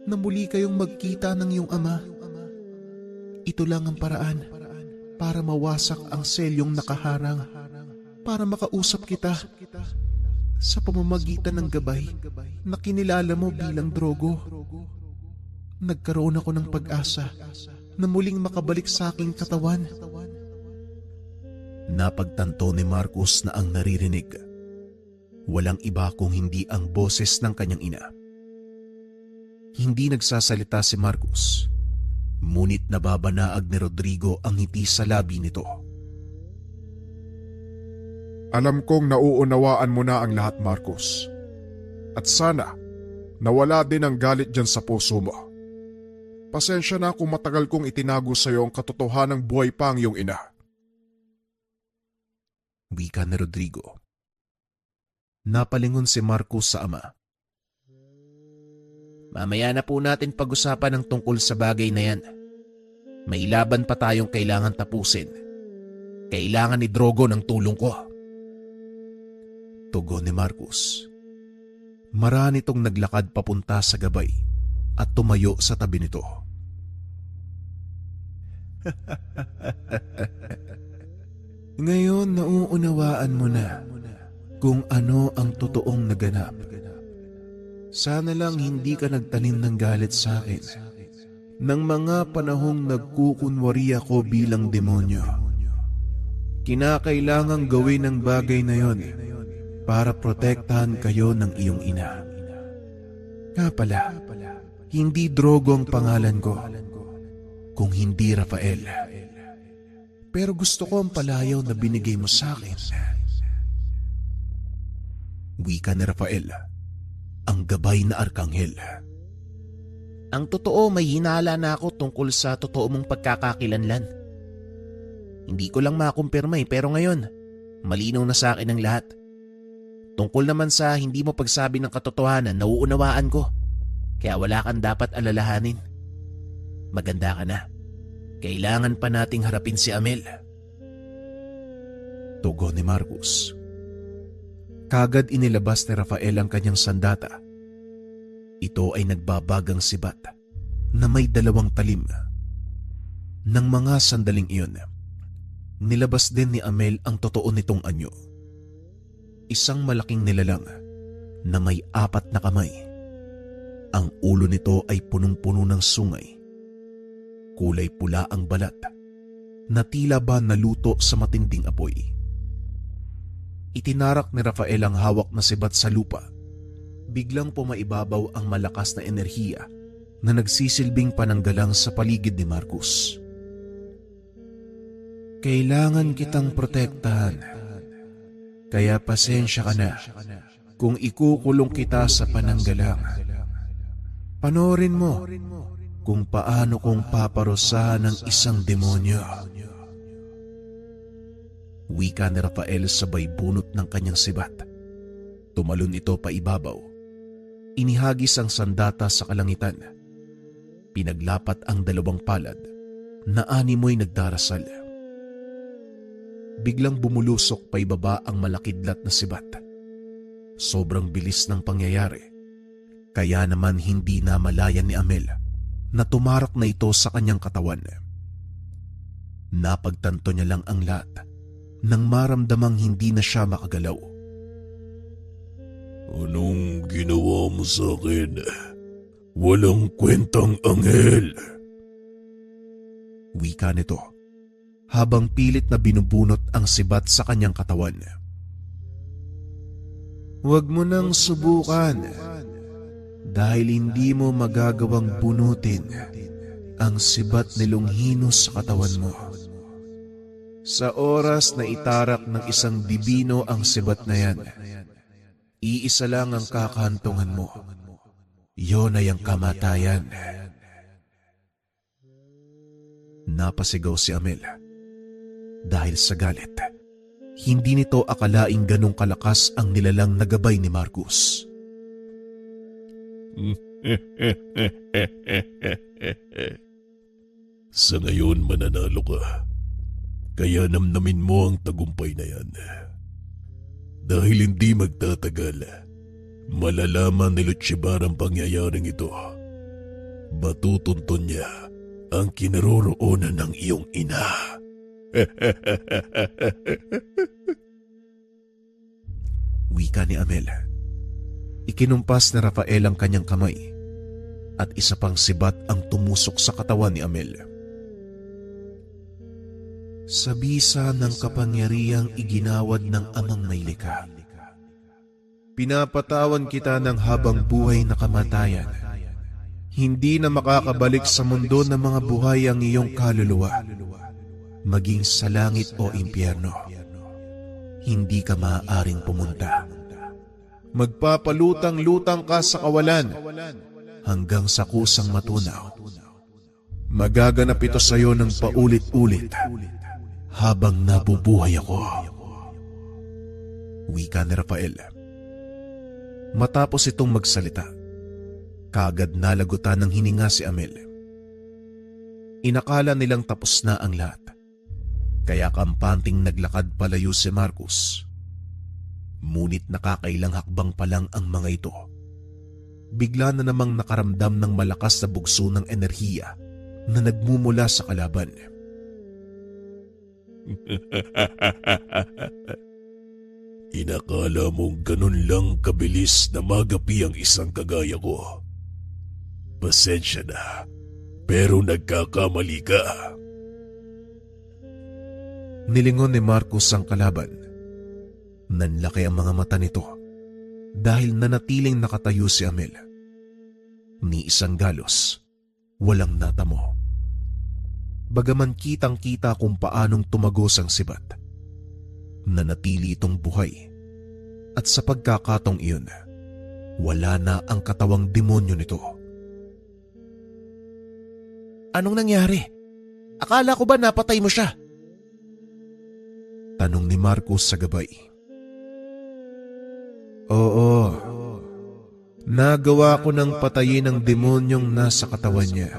na muli kayong magkita ng iyong ama. Ito lang ang paraan para mawasak ang selyong nakaharang, para makausap kita sa pamamagitan ng gabay na kinilala mo bilang Drogo. Nagkaroon ako ng pag-asa na muling makabalik sa aking katawan. Napagtanto ni Marcus na ang naririnig, walang iba kung hindi ang boses ng kanyang ina. Hindi nagsasalita si Marcus, ngunit nababanaag ni Rodrigo ang ngiti sa labi nito. Alam kong nauunawaan mo na ang lahat, Marcus. At sana, nawala din ang galit dyan sa puso mo. Pasensya na kung matagal kong itinago sa iyo ang katotohanang buhay pa ang iyong ina. Wika ni Rodrigo. Napalingon si Marcus sa ama. Mamaya na po natin pag-usapan ang tungkol sa bagay na yan. May laban pa tayong kailangan tapusin. Kailangan ni Drogo ng tulong ko. Tugon ni Marcus. Marami itong naglakad papunta sa gabay at tumayo sa tabi nito. Ngayon nauunawaan mo na kung ano ang totoong naganap. Sana lang hindi ka nagtanim ng galit sa akin ng mga panahong nagkukunwari ako bilang demonyo. Kinakailangang gawin ang bagay na yon para protektahan kayo ng iyong ina. Nga pala, hindi Drogo ang pangalan ko, kung hindi Rafael. Pero gusto ko ang palayaw na binigay mo sa akin. Wika ni Rafael, ang gabay na arkanghel. Ang totoo, may hinala na ako tungkol sa totoo mong pagkakakilanlan. Hindi ko lang makumpirma pero ngayon, malinaw na sa akin ang lahat. Tungkol naman sa hindi mo pagsabi ng katotohanan, nauunawaan ko. Kaya wala kang dapat alalahanin. Maganda ka na. Kailangan pa nating harapin si Amel. Tugon ni Marcus. Kagad inilabas ni Rafael ang kanyang sandata. Ito ay nagbabagang sibat na may 2 talim. Nang mga sandaling iyon, nilabas din ni Amel ang totoo nitong anyo. Isang malaking nilalang na may 4 na kamay. Ang ulo nito ay punong-puno ng sungay. Kulay pula ang balat na tila ba naluto sa matinding apoy. Itinarak ni Rafael ang hawak na sibat sa lupa. Biglang pumaibabaw ang malakas na enerhiya na nagsisilbing pananggalang sa paligid ni Marcus. Kailangan kitang protektahan. Kaya pasensya ka na kung ikukulong kita sa pananggalang. Panoorin mo kung paano kong paparusahan ng isang demonyo. Wika ni Rafael sabay bunot ng kanyang sibat. Tumalon ito pa ibabaw. Inihagis ang sandata sa kalangitan. Pinaglapat ang 2 palad na animoy nagdarasal. Biglang bumulusok pa ibaba ang malakidlat na sibat. Sobrang bilis ng pangyayari. Kaya naman hindi namalayan ni Amel na tumarak na ito sa kanyang katawan. Napagtanto niya lang ang lahat nang maramdamang hindi na siya makagalaw. Anong ginawa mo sa akin? Walang kwentang anghel. Wika nito habang pilit na binubunot ang sibat sa kanyang katawan. Huwag mo nang subukan dahil hindi mo magagawang bunutin ang sibat ni Longinos sa katawan mo. Sa oras na itarak ng isang dibino ang sibat na yan, iisa lang ang kakahantungan mo. Yon ay ang kamatayan. Napasigaw si Amel. Dahil sa galit, hindi nito akalaing ganong kalakas ang nilalang na gabay ni Marcus. Sa ngayon mananalo ka. Kaya namnamin mo ang tagumpay na yan. Dahil hindi magtatagal, malalaman ni Lutchibar ang pangyayaring ito. Matutuntun niya ang kinaroroonan ng iyong ina. Wika ni Amel. Ikinumpas ni Rafael ang kanyang kamay at isa pang sibat ang tumusok sa katawan ni Amel. Sa bisa ng kapangyarihang iginawad ng amang may likha, pinapatawan kita ng habang buhay na kamatayan. Hindi na makakabalik sa mundo ng mga buhay ang iyong kaluluwa, maging sa langit o impyerno. Hindi ka maaaring pumunta. Magpapalutang-lutang ka sa kawalan hanggang sa kusang matunaw. Magaganap ito sa iyo ng paulit-ulit habang nabubuhay ako. Wika ni Rafael. Matapos itong magsalita, kagad nalagutan ng hininga si Amel. Inakala nilang tapos na ang lahat, kaya kampanting naglakad palayo si Marcus. Ngunit nakakailang hakbang pa lang ang mga ito. Bigla na namang nakaramdam ng malakas na bugso ng enerhiya na nagmumula sa kalaban. Inakala mong ganun lang kabilis na magapi ang isang kagaya ko. Pasensya na, pero nagkakamali ka. Nilingon ni Marcos ang kalaban. Nanlaki ang mga mata nito dahil nanatiling nakatayo si Amel. Ni isang galos, walang natamo. Bagaman kitang-kita kung paanong tumagos ang sibat, nanatili itong buhay at sa pagkakataong iyon, wala na ang katawang demonyo nito. Anong nangyari? Akala ko ba napatay mo siya? Tanong ni Marcos sa gabay. Oo, nagawa ko ng patayin ang demonyong nasa katawan niya.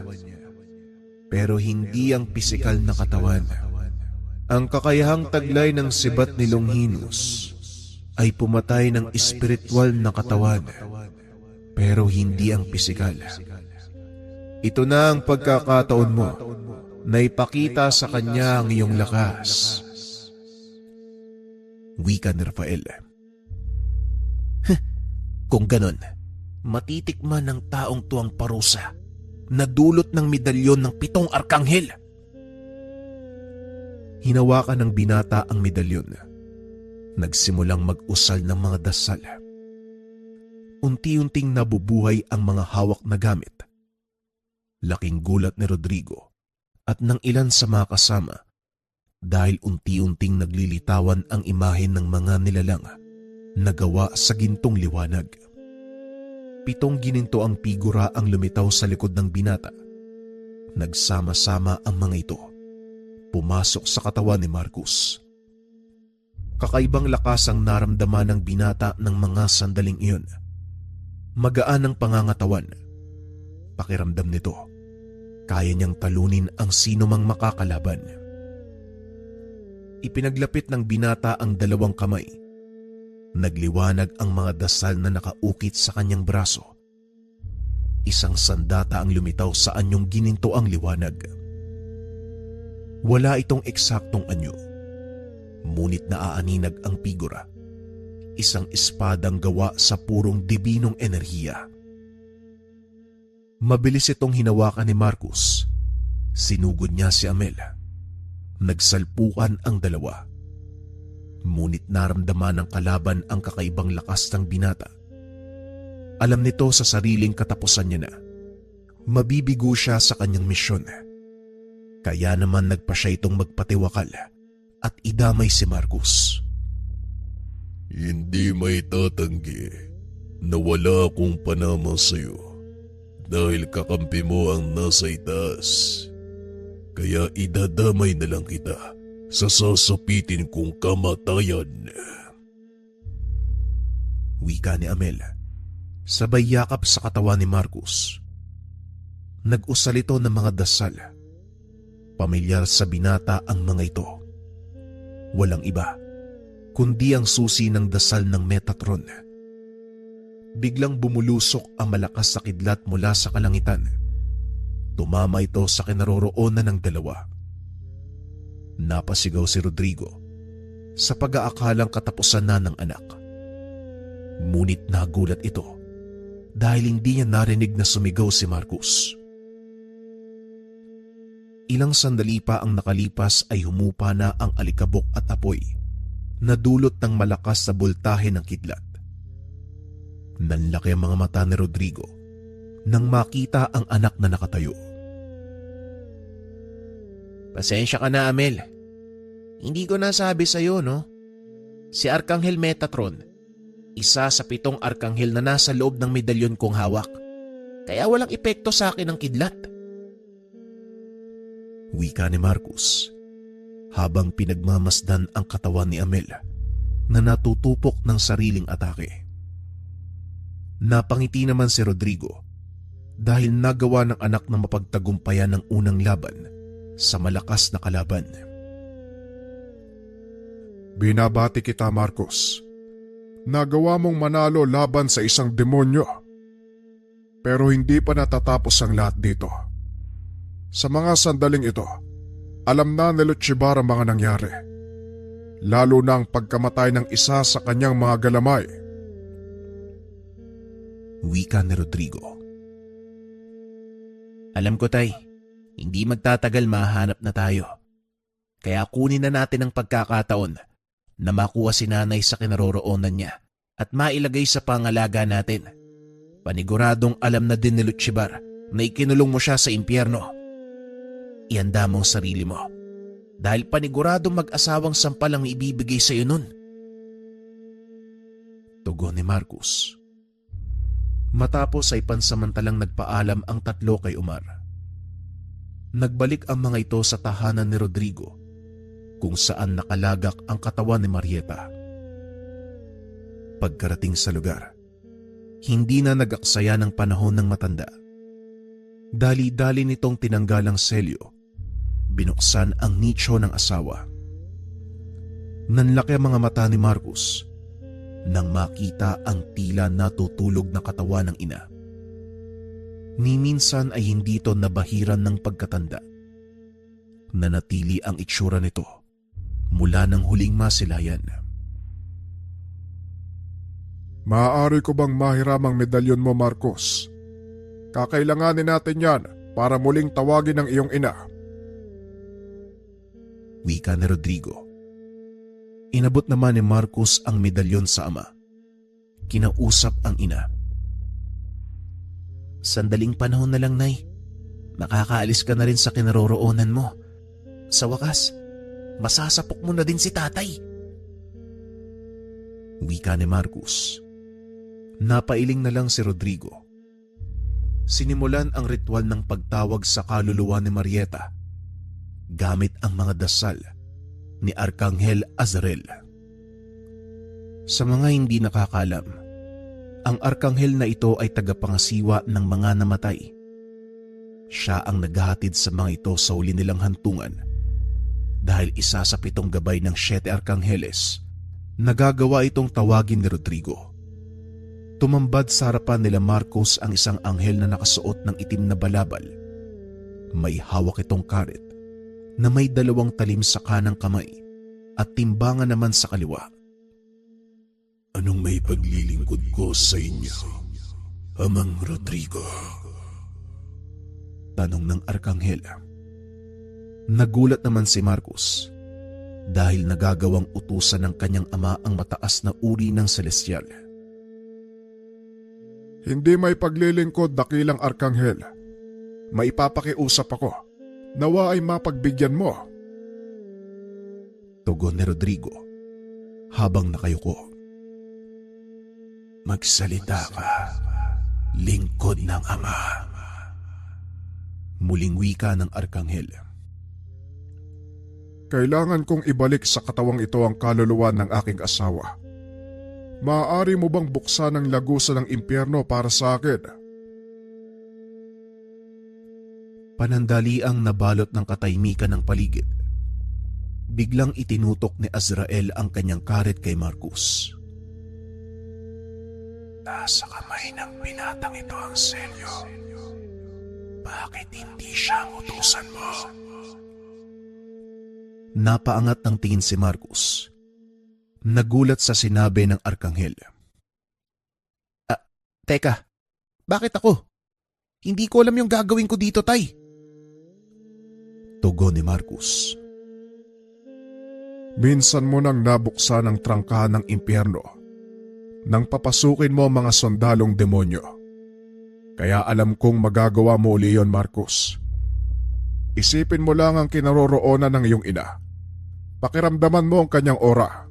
Pero hindi ang pisikal na katawan. Ang kakayahang taglay ng sibat ni Longinus ay pumatay ng espiritual na katawan, pero hindi ang pisikal. Ito na ang pagkakataon mo na ipakita sa kanya ang iyong lakas. Wika ni Rafael. Kung ganon, matitikman ng taong tuwang parusa na dulot ng medalyon ng 7 arkanghel. Hinawakan ng binata ang medalyon. Nagsimulang mag-usal ng mga dasal. Unti-unting nabubuhay ang mga hawak na gamit. Laking gulat ni Rodrigo at ng ilan sa mga kasama dahil unti-unting naglilitawan ang imahen ng mga nilalang na gawa sa gintong liwanag. 7 gininto ang figura ang lumitaw sa likod ng binata. Nagsama-sama ang mga ito. Pumasok sa katawan ni Marcos. Kakaibang lakas ang naramdaman ng binata ng mga sandaling iyon. Magaan ang pangangatawan. Pakiramdam nito, kaya niyang talunin ang sino mang makakalaban. Ipinaglapit ng binata ang 2 kamay. Nagliwanag ang mga dasal na nakaukit sa kanyang braso. Isang sandata ang lumitaw sa anyong gininto ang liwanag. Wala itong eksaktong anyo, ngunit naaaninag ang figura. Isang espadang gawa sa purong dibinong enerhiya. Mabilis itong hinawakan ni Marcos. Sinugod niya si Amel. Nagsalpukan ang 2. Ngunit naramdaman ng kalaban ang kakaibang lakas ng binata. Alam nito sa sariling katapusan niya na mabibigo siya sa kanyang misyon. Kaya naman nagpa siya itong magpatiwakal at idamay si Marcos. Hindi may tatanggi na wala akong panama sa'yo dahil kakampi mo ang nasa itaas. Kaya idadamay na lang kita sa sasapitin kong kamatayan. Wika ni Amel, sabay yakap sa katawan ni Marcos. Nag-usal ito ng mga dasal. Pamilyar sa binata ang mga ito. Walang iba, kundi ang susi ng dasal ng Metatron. Biglang bumulusok ang malakas na kidlat mula sa kalangitan. Tumama ito sa kinaroroonan ng 2. Napasigaw si Rodrigo sa pag-aakalang katapusan na ng anak. Ngunit nagulat ito dahil hindi niya narinig na sumigaw si Marcos. Ilang sandali pa ang nakalipas ay humupa na ang alikabok at apoy na dulot ng malakas na boltahe ng kidlat. Nanlaki ang mga mata ni Rodrigo nang makita ang anak na nakatayo. Pasensya ka na, Amel. Hindi ko nasabi sa'yo, no? Si Arkanghel Metatron, isa sa 7 arkanghel na nasa loob ng medalyon kong hawak. Kaya walang epekto sa akin ang kidlat. Wika ni Marcos habang pinagmamasdan ang katawan ni Amel na natutupok ng sariling atake. Napangiti naman si Rodrigo dahil nagawa ng anak na mapagtagumpayan ng unang laban sa malakas na kalaban. Binabati kita, Marcos. Nagawa mong manalo laban sa isang demonyo. Pero hindi pa natatapos ang lahat dito. Sa mga sandaling ito, alam na ni Lutchibar ang mga nangyari. Lalo na ang pagkamatay ng isa sa kanyang mga galamay. Wika ni Rodrigo. Alam ko, Tay. Hindi magtatagal mahanap na tayo. Kaya kunin na natin ang pagkakataon na makuha si nanay sa kinaroroonan niya at mailagay sa pangalaga natin. Paniguradong alam na din ni Lutchibar na ikinulong mo siya sa impyerno. Ihanda mo ang sarili mo dahil paniguradong mag-asawang sampal ang ibibigay sa iyo nun. Tugon ni Marcos. Matapos ay pansamantalang nagpaalam ang tatlo kay Omar. Nagbalik ang mga ito sa tahanan ni Rodrigo kung saan nakalagak ang katawan ni Marieta. Pagkarating sa lugar, hindi na nag-aksaya ng panahon ng matanda. Dali-dali nitong tinanggal ang selyo, binuksan ang nicho ng asawa. Nanlaki ang mga mata ni Marcos nang makita ang tila natutulog na katawan ng ina. Ni minsan ay hindi ito nabahiran ng pagkatanda. Nanatili ang itsura nito mula ng huling masilayan. Maaari ko bang mahiram ang medalyon mo, Marcos? Kakailanganin natin yan para muling tawagin ang iyong ina. Wika ni Rodrigo. Inabot naman ni Marcos ang medalyon sa ama. Kinausap ang ina. Sandaling panahon na lang, Nay. Makakaalis ka na rin sa kinaroroonan mo. Sa wakas, masasapok mo na din si tatay. Wika ni Marcos. Napailing na lang si Rodrigo. Sinimulan ang ritual ng pagtawag sa kaluluwa ni Marieta gamit ang mga dasal ni Arkanghel Azrael. Sa mga hindi nakakalam, ang Arkanghel na ito ay tagapangasiwa ng mga namatay. Siya ang naghahatid sa mga ito sa huli nilang hantungan dahil isa sa 7 gabay ng 7 Arkangheles. Nagagawa itong tawagin ni Rodrigo. Tumambad sa harapan nila Marcos ang isang anghel na nakasuot ng itim na balabal. May hawak itong karet na may 2 talim sa kanang kamay at timbangan naman sa kaliwa. Anong may paglilingkod ko sa inyo, Amang Rodrigo? Tanong ng Arkanghel. Nagulat naman si Marcos dahil nagagawang utusan ng kanyang ama ang mataas na uri ng celestial. Hindi may paglilingkod, dakilang Arkanghel. Maipapakiusap ako. Nawa ay mapagbigyan mo. Tugon ni Rodrigo habang nakayuko. Magsalita ka, lingkod ng ama. Muling wika ng Arkanghel. Kailangan kong ibalik sa katawang ito ang kaluluwa ng aking asawa. Maaari mo bang buksan ang lagusan ng impyerno para sa akin? Panandaliang nabalot ng katahimikan ng paligid. Biglang itinutok ni Azrael ang kanyang karet kay Marcos. Nasa kamay ng binatang ito ang selyo. Bakit hindi siya ang utusan mo? Napaangat ng tingin si Marcos. Nagulat sa sinabi ng Arkanghel. Teka, bakit ako? Hindi ko alam yung gagawin ko dito, Tay. Tugon ni Marcos. Minsan mo nang nabuksan ang trangkahan ng impyerno nang papasukin mo mga sundalong demonyo. Kaya alam kong magagawa mo uli yon, Marcos. Isipin mo lang ang kinaroroonan ng iyong ina. Pakiramdaman mo ang kanyang aura.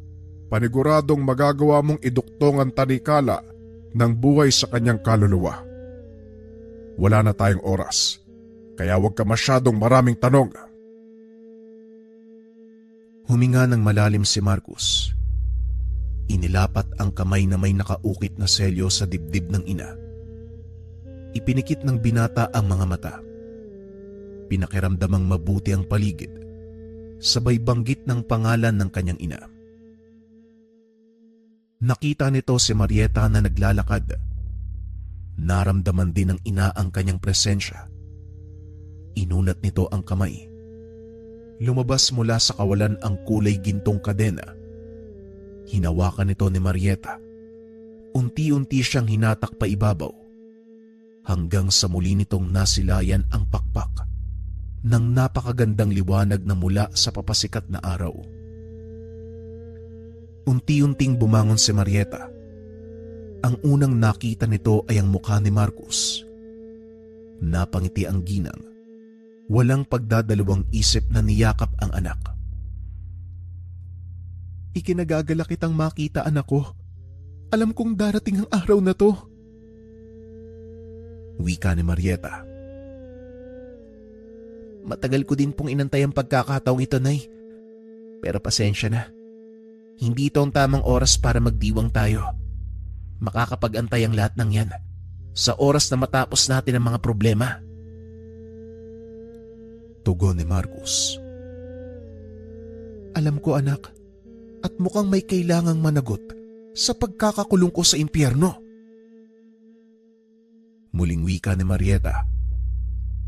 Paniguradong magagawa mong iduktong ang tanikala ng buhay sa kanyang kaluluwa. Wala na tayong oras, kaya huwag ka masyadong maraming tanong. Huminga ng malalim si Marcos. Inilapat ang kamay na may nakaukit na selyo sa dibdib ng ina. Ipinikit ng binata ang mga mata. Pinakiramdamang mabuti ang paligid, sabay banggit ng pangalan ng kanyang ina. Nakita nito si Marieta na naglalakad. Naramdaman din ng ina ang kanyang presensya. Inunat nito ang kamay. Lumabas mula sa kawalan ang kulay gintong kadena. Hinawakan nito ni Marieta. Unti-unti siyang hinatak pa ibabaw hanggang sa muli nitong nasilayan ang pakpak ng napakagandang liwanag na mula sa papasikat na araw. Unti-unting bumangon si Marieta. Ang unang nakita nito ay ang mukha ni Marcus. Napangiti ang ginang. Walang pagdadalawang isip na niyakap ang anak. Ikinagagala kitang makita, anak ko. Alam kong darating ang araw na to. Wika ni Marieta. Matagal ko din pong inantay ang pagkakataong ito, Nay. Pero pasensya na. Hindi ito ang tamang oras para magdiwang tayo. Makakapag-antay ang lahat ng yan sa oras na matapos natin ang mga problema. Tugon ni Marcus. Alam ko, anak, at mukhang may kailangang managot sa pagkakakulong ko sa impyerno. Muling wika ni Marieta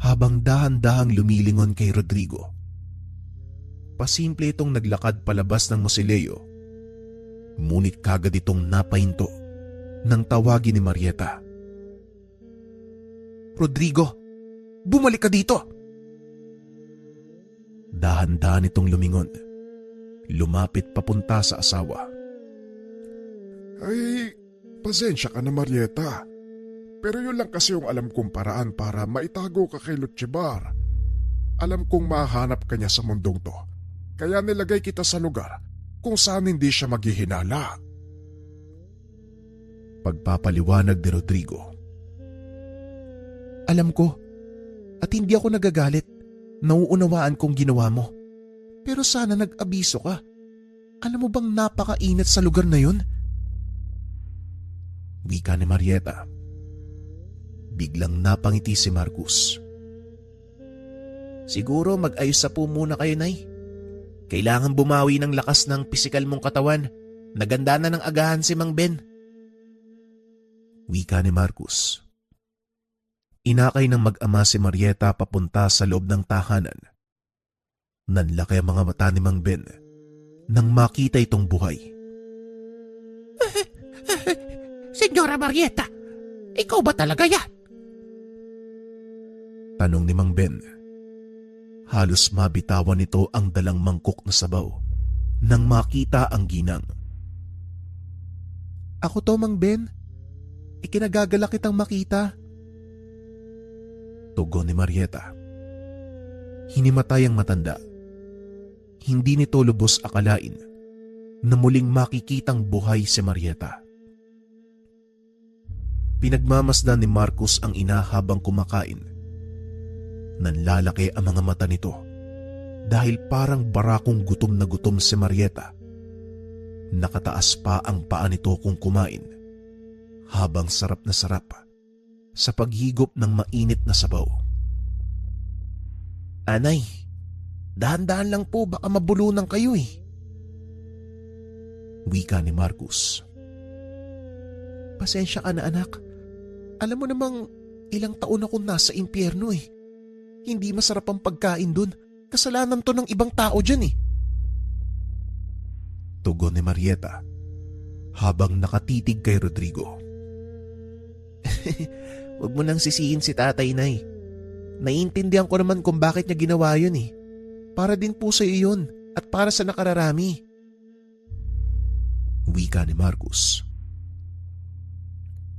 habang dahan-dahang lumilingon kay Rodrigo. Pasimple itong naglakad palabas ng mausoleo, ngunit kagad itong napahinto nang tawagin ni Marieta. Rodrigo, bumalik ka dito! Dahan-dahan itong lumingon. Lumapit papunta sa asawa. Ay, pasensya ka na, Marieta. Pero yun lang kasi yung alam kong paraan para maitago ka kay Lutchibar. Alam kong mahanap ka niya sa mundong to. Kaya nilagay kita sa lugar kung saan hindi siya maghihinala. Pagpapaliwanag ni Rodrigo. Alam ko, at hindi ako nagagalit. Nauunawaan kong ginawa mo. Pero sana nag-abiso ka. Alam mo bang napakainit sa lugar na yun? Wika ni Marieta. Biglang napangiti si Marcus. Siguro mag-ayos sa po muna kayo, Nay. Kailangan bumawi ng lakas ng pisikal mong katawan. Naganda na ng agahan si Mang Ben. Wika ni Marcus. Inakay ng mag-ama si Marieta papunta sa loob ng tahanan. Nanlaki ang mga mata ni Mang Ben nang makita itong buhay. Senyora Marieta, ikaw ba talaga yan? Tanong ni Mang Ben. Halos mabitawan nito ang dalang mangkok na sabaw nang makita ang ginang. Ako to, Mang Ben. Ikinagagala kitang makita. Tugon ni Marieta. Hinimatay ang matanda. Hindi nito lubos akalain na muling makikitang buhay si Marieta. Pinagmamasdan ni Marcus ang ina habang kumakain. Nanlalaki ang mga mata nito dahil parang barakong gutom na gutom si Marieta. Nakataas pa ang paa nito kung kumain habang sarap na sarap sa paghigop ng mainit na sabaw. Anay, dahan-dahan lang po, baka mabulunan kayo eh. Wika ni Marcus. Pasensya ka na, anak. Alam mo namang ilang taon akong nasa impyerno eh. Hindi masarap ang pagkain dun. Kasalanan to ng ibang tao dyan eh. Tugon ni Marieta habang nakatitig kay Rodrigo. Huwag mo nang sisihin si tatay, Nay. Naiintindihan ko naman kung bakit niya ginawa yun eh. Para din po sa iyo yun at para sa nakararami. Wika ni Marcus.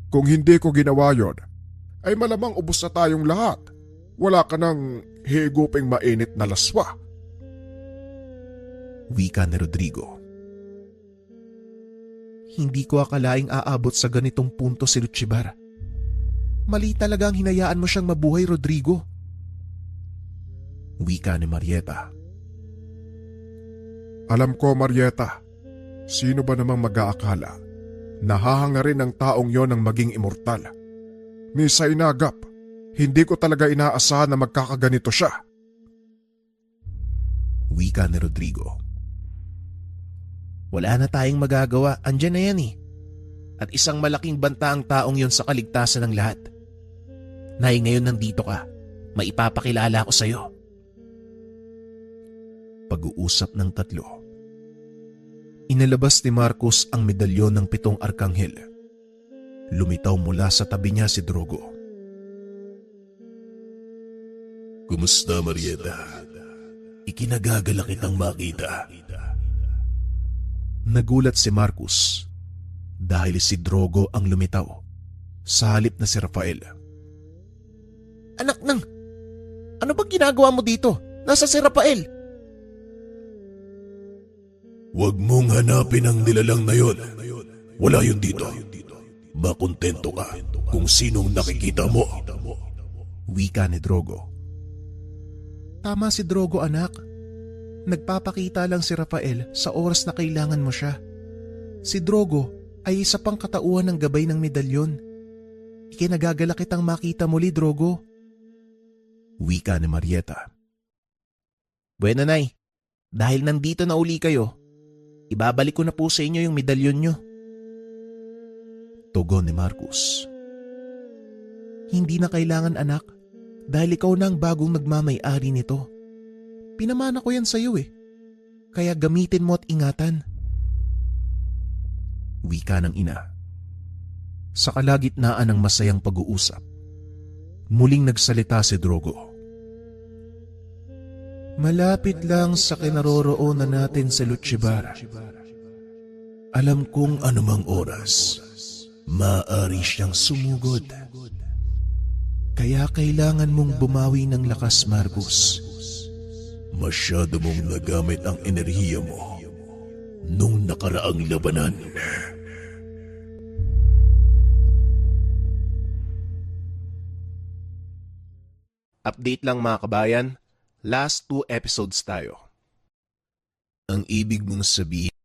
Kung hindi ko ginawa yon, ay malamang ubos na tayong lahat. Wala ka nang higuping mainit na laswa. Wika ni Rodrigo. Hindi ko akalaing aabot sa ganitong punto si Lutchibar. Mali talaga ang hinayaan mo siyang mabuhay, Rodrigo. Wika ni Marieta. Alam ko, Marieta, sino ba namang mag-aakala na hahangarin ng taong yon ang maging immortal? Ni Sainagap, hindi ko talaga inaasahan na magkakaganito siya. Wika ni Rodrigo. Wala na tayong magagawa, andyan na yan eh. At isang malaking banta ang taong yon sa kaligtasan ng lahat. Nay, ngayon nandito ka, maipapakilala ko sa'yo. Pag-uusap ng tatlo. Inalabas ni Marcus ang medalyon ng 7 arkanghel. Lumitaw mula sa tabi niya si Drogo. Kumusta, Marieta? Ikinagagala kitang makita. Nagulat si Marcus dahil si Drogo ang lumitaw sa halip na si Rafael. Anak nang, ano bang ginagawa mo dito? Nasa si Rafael. Huwag mong hanapin ang nilalang na yon. Wala yun dito. Makontento ka kung sinong nakikita mo. Wika ni Drogo. Tama si Drogo, anak. Nagpapakita lang si Rafael sa oras na kailangan mo siya. Si Drogo ay isa pang katauhan ng gabay ng medalyon. Ikinagagala kitang makita muli, Drogo. Wika ni Marieta. Bueno, Nay. Dahil nandito na uli kayo, ibabalik ko na po sa inyo yung medalyon nyo. Tugon ni Marcus. Hindi na kailangan, anak. Dahil ikaw na ang bagong nagmamay-ari nito. Pinamana ko yan sa'yo eh. Kaya gamitin mo at ingatan. Wika ng ina. Sa kalagitnaan ng masayang pag-uusap, muling nagsalita si Drogo. Malapit lang sa kinaroroonan natin sa Lutchibar. Alam kong anumang oras, maaari siyang sumugod. Kaya kailangan mong bumawi ng lakas, Marcus. Masyado mong nagamit ang enerhiya mo nung nakaraang labanan. Update lang mga kabayan, last 2 episodes tayo. Ang ibig mong sabihin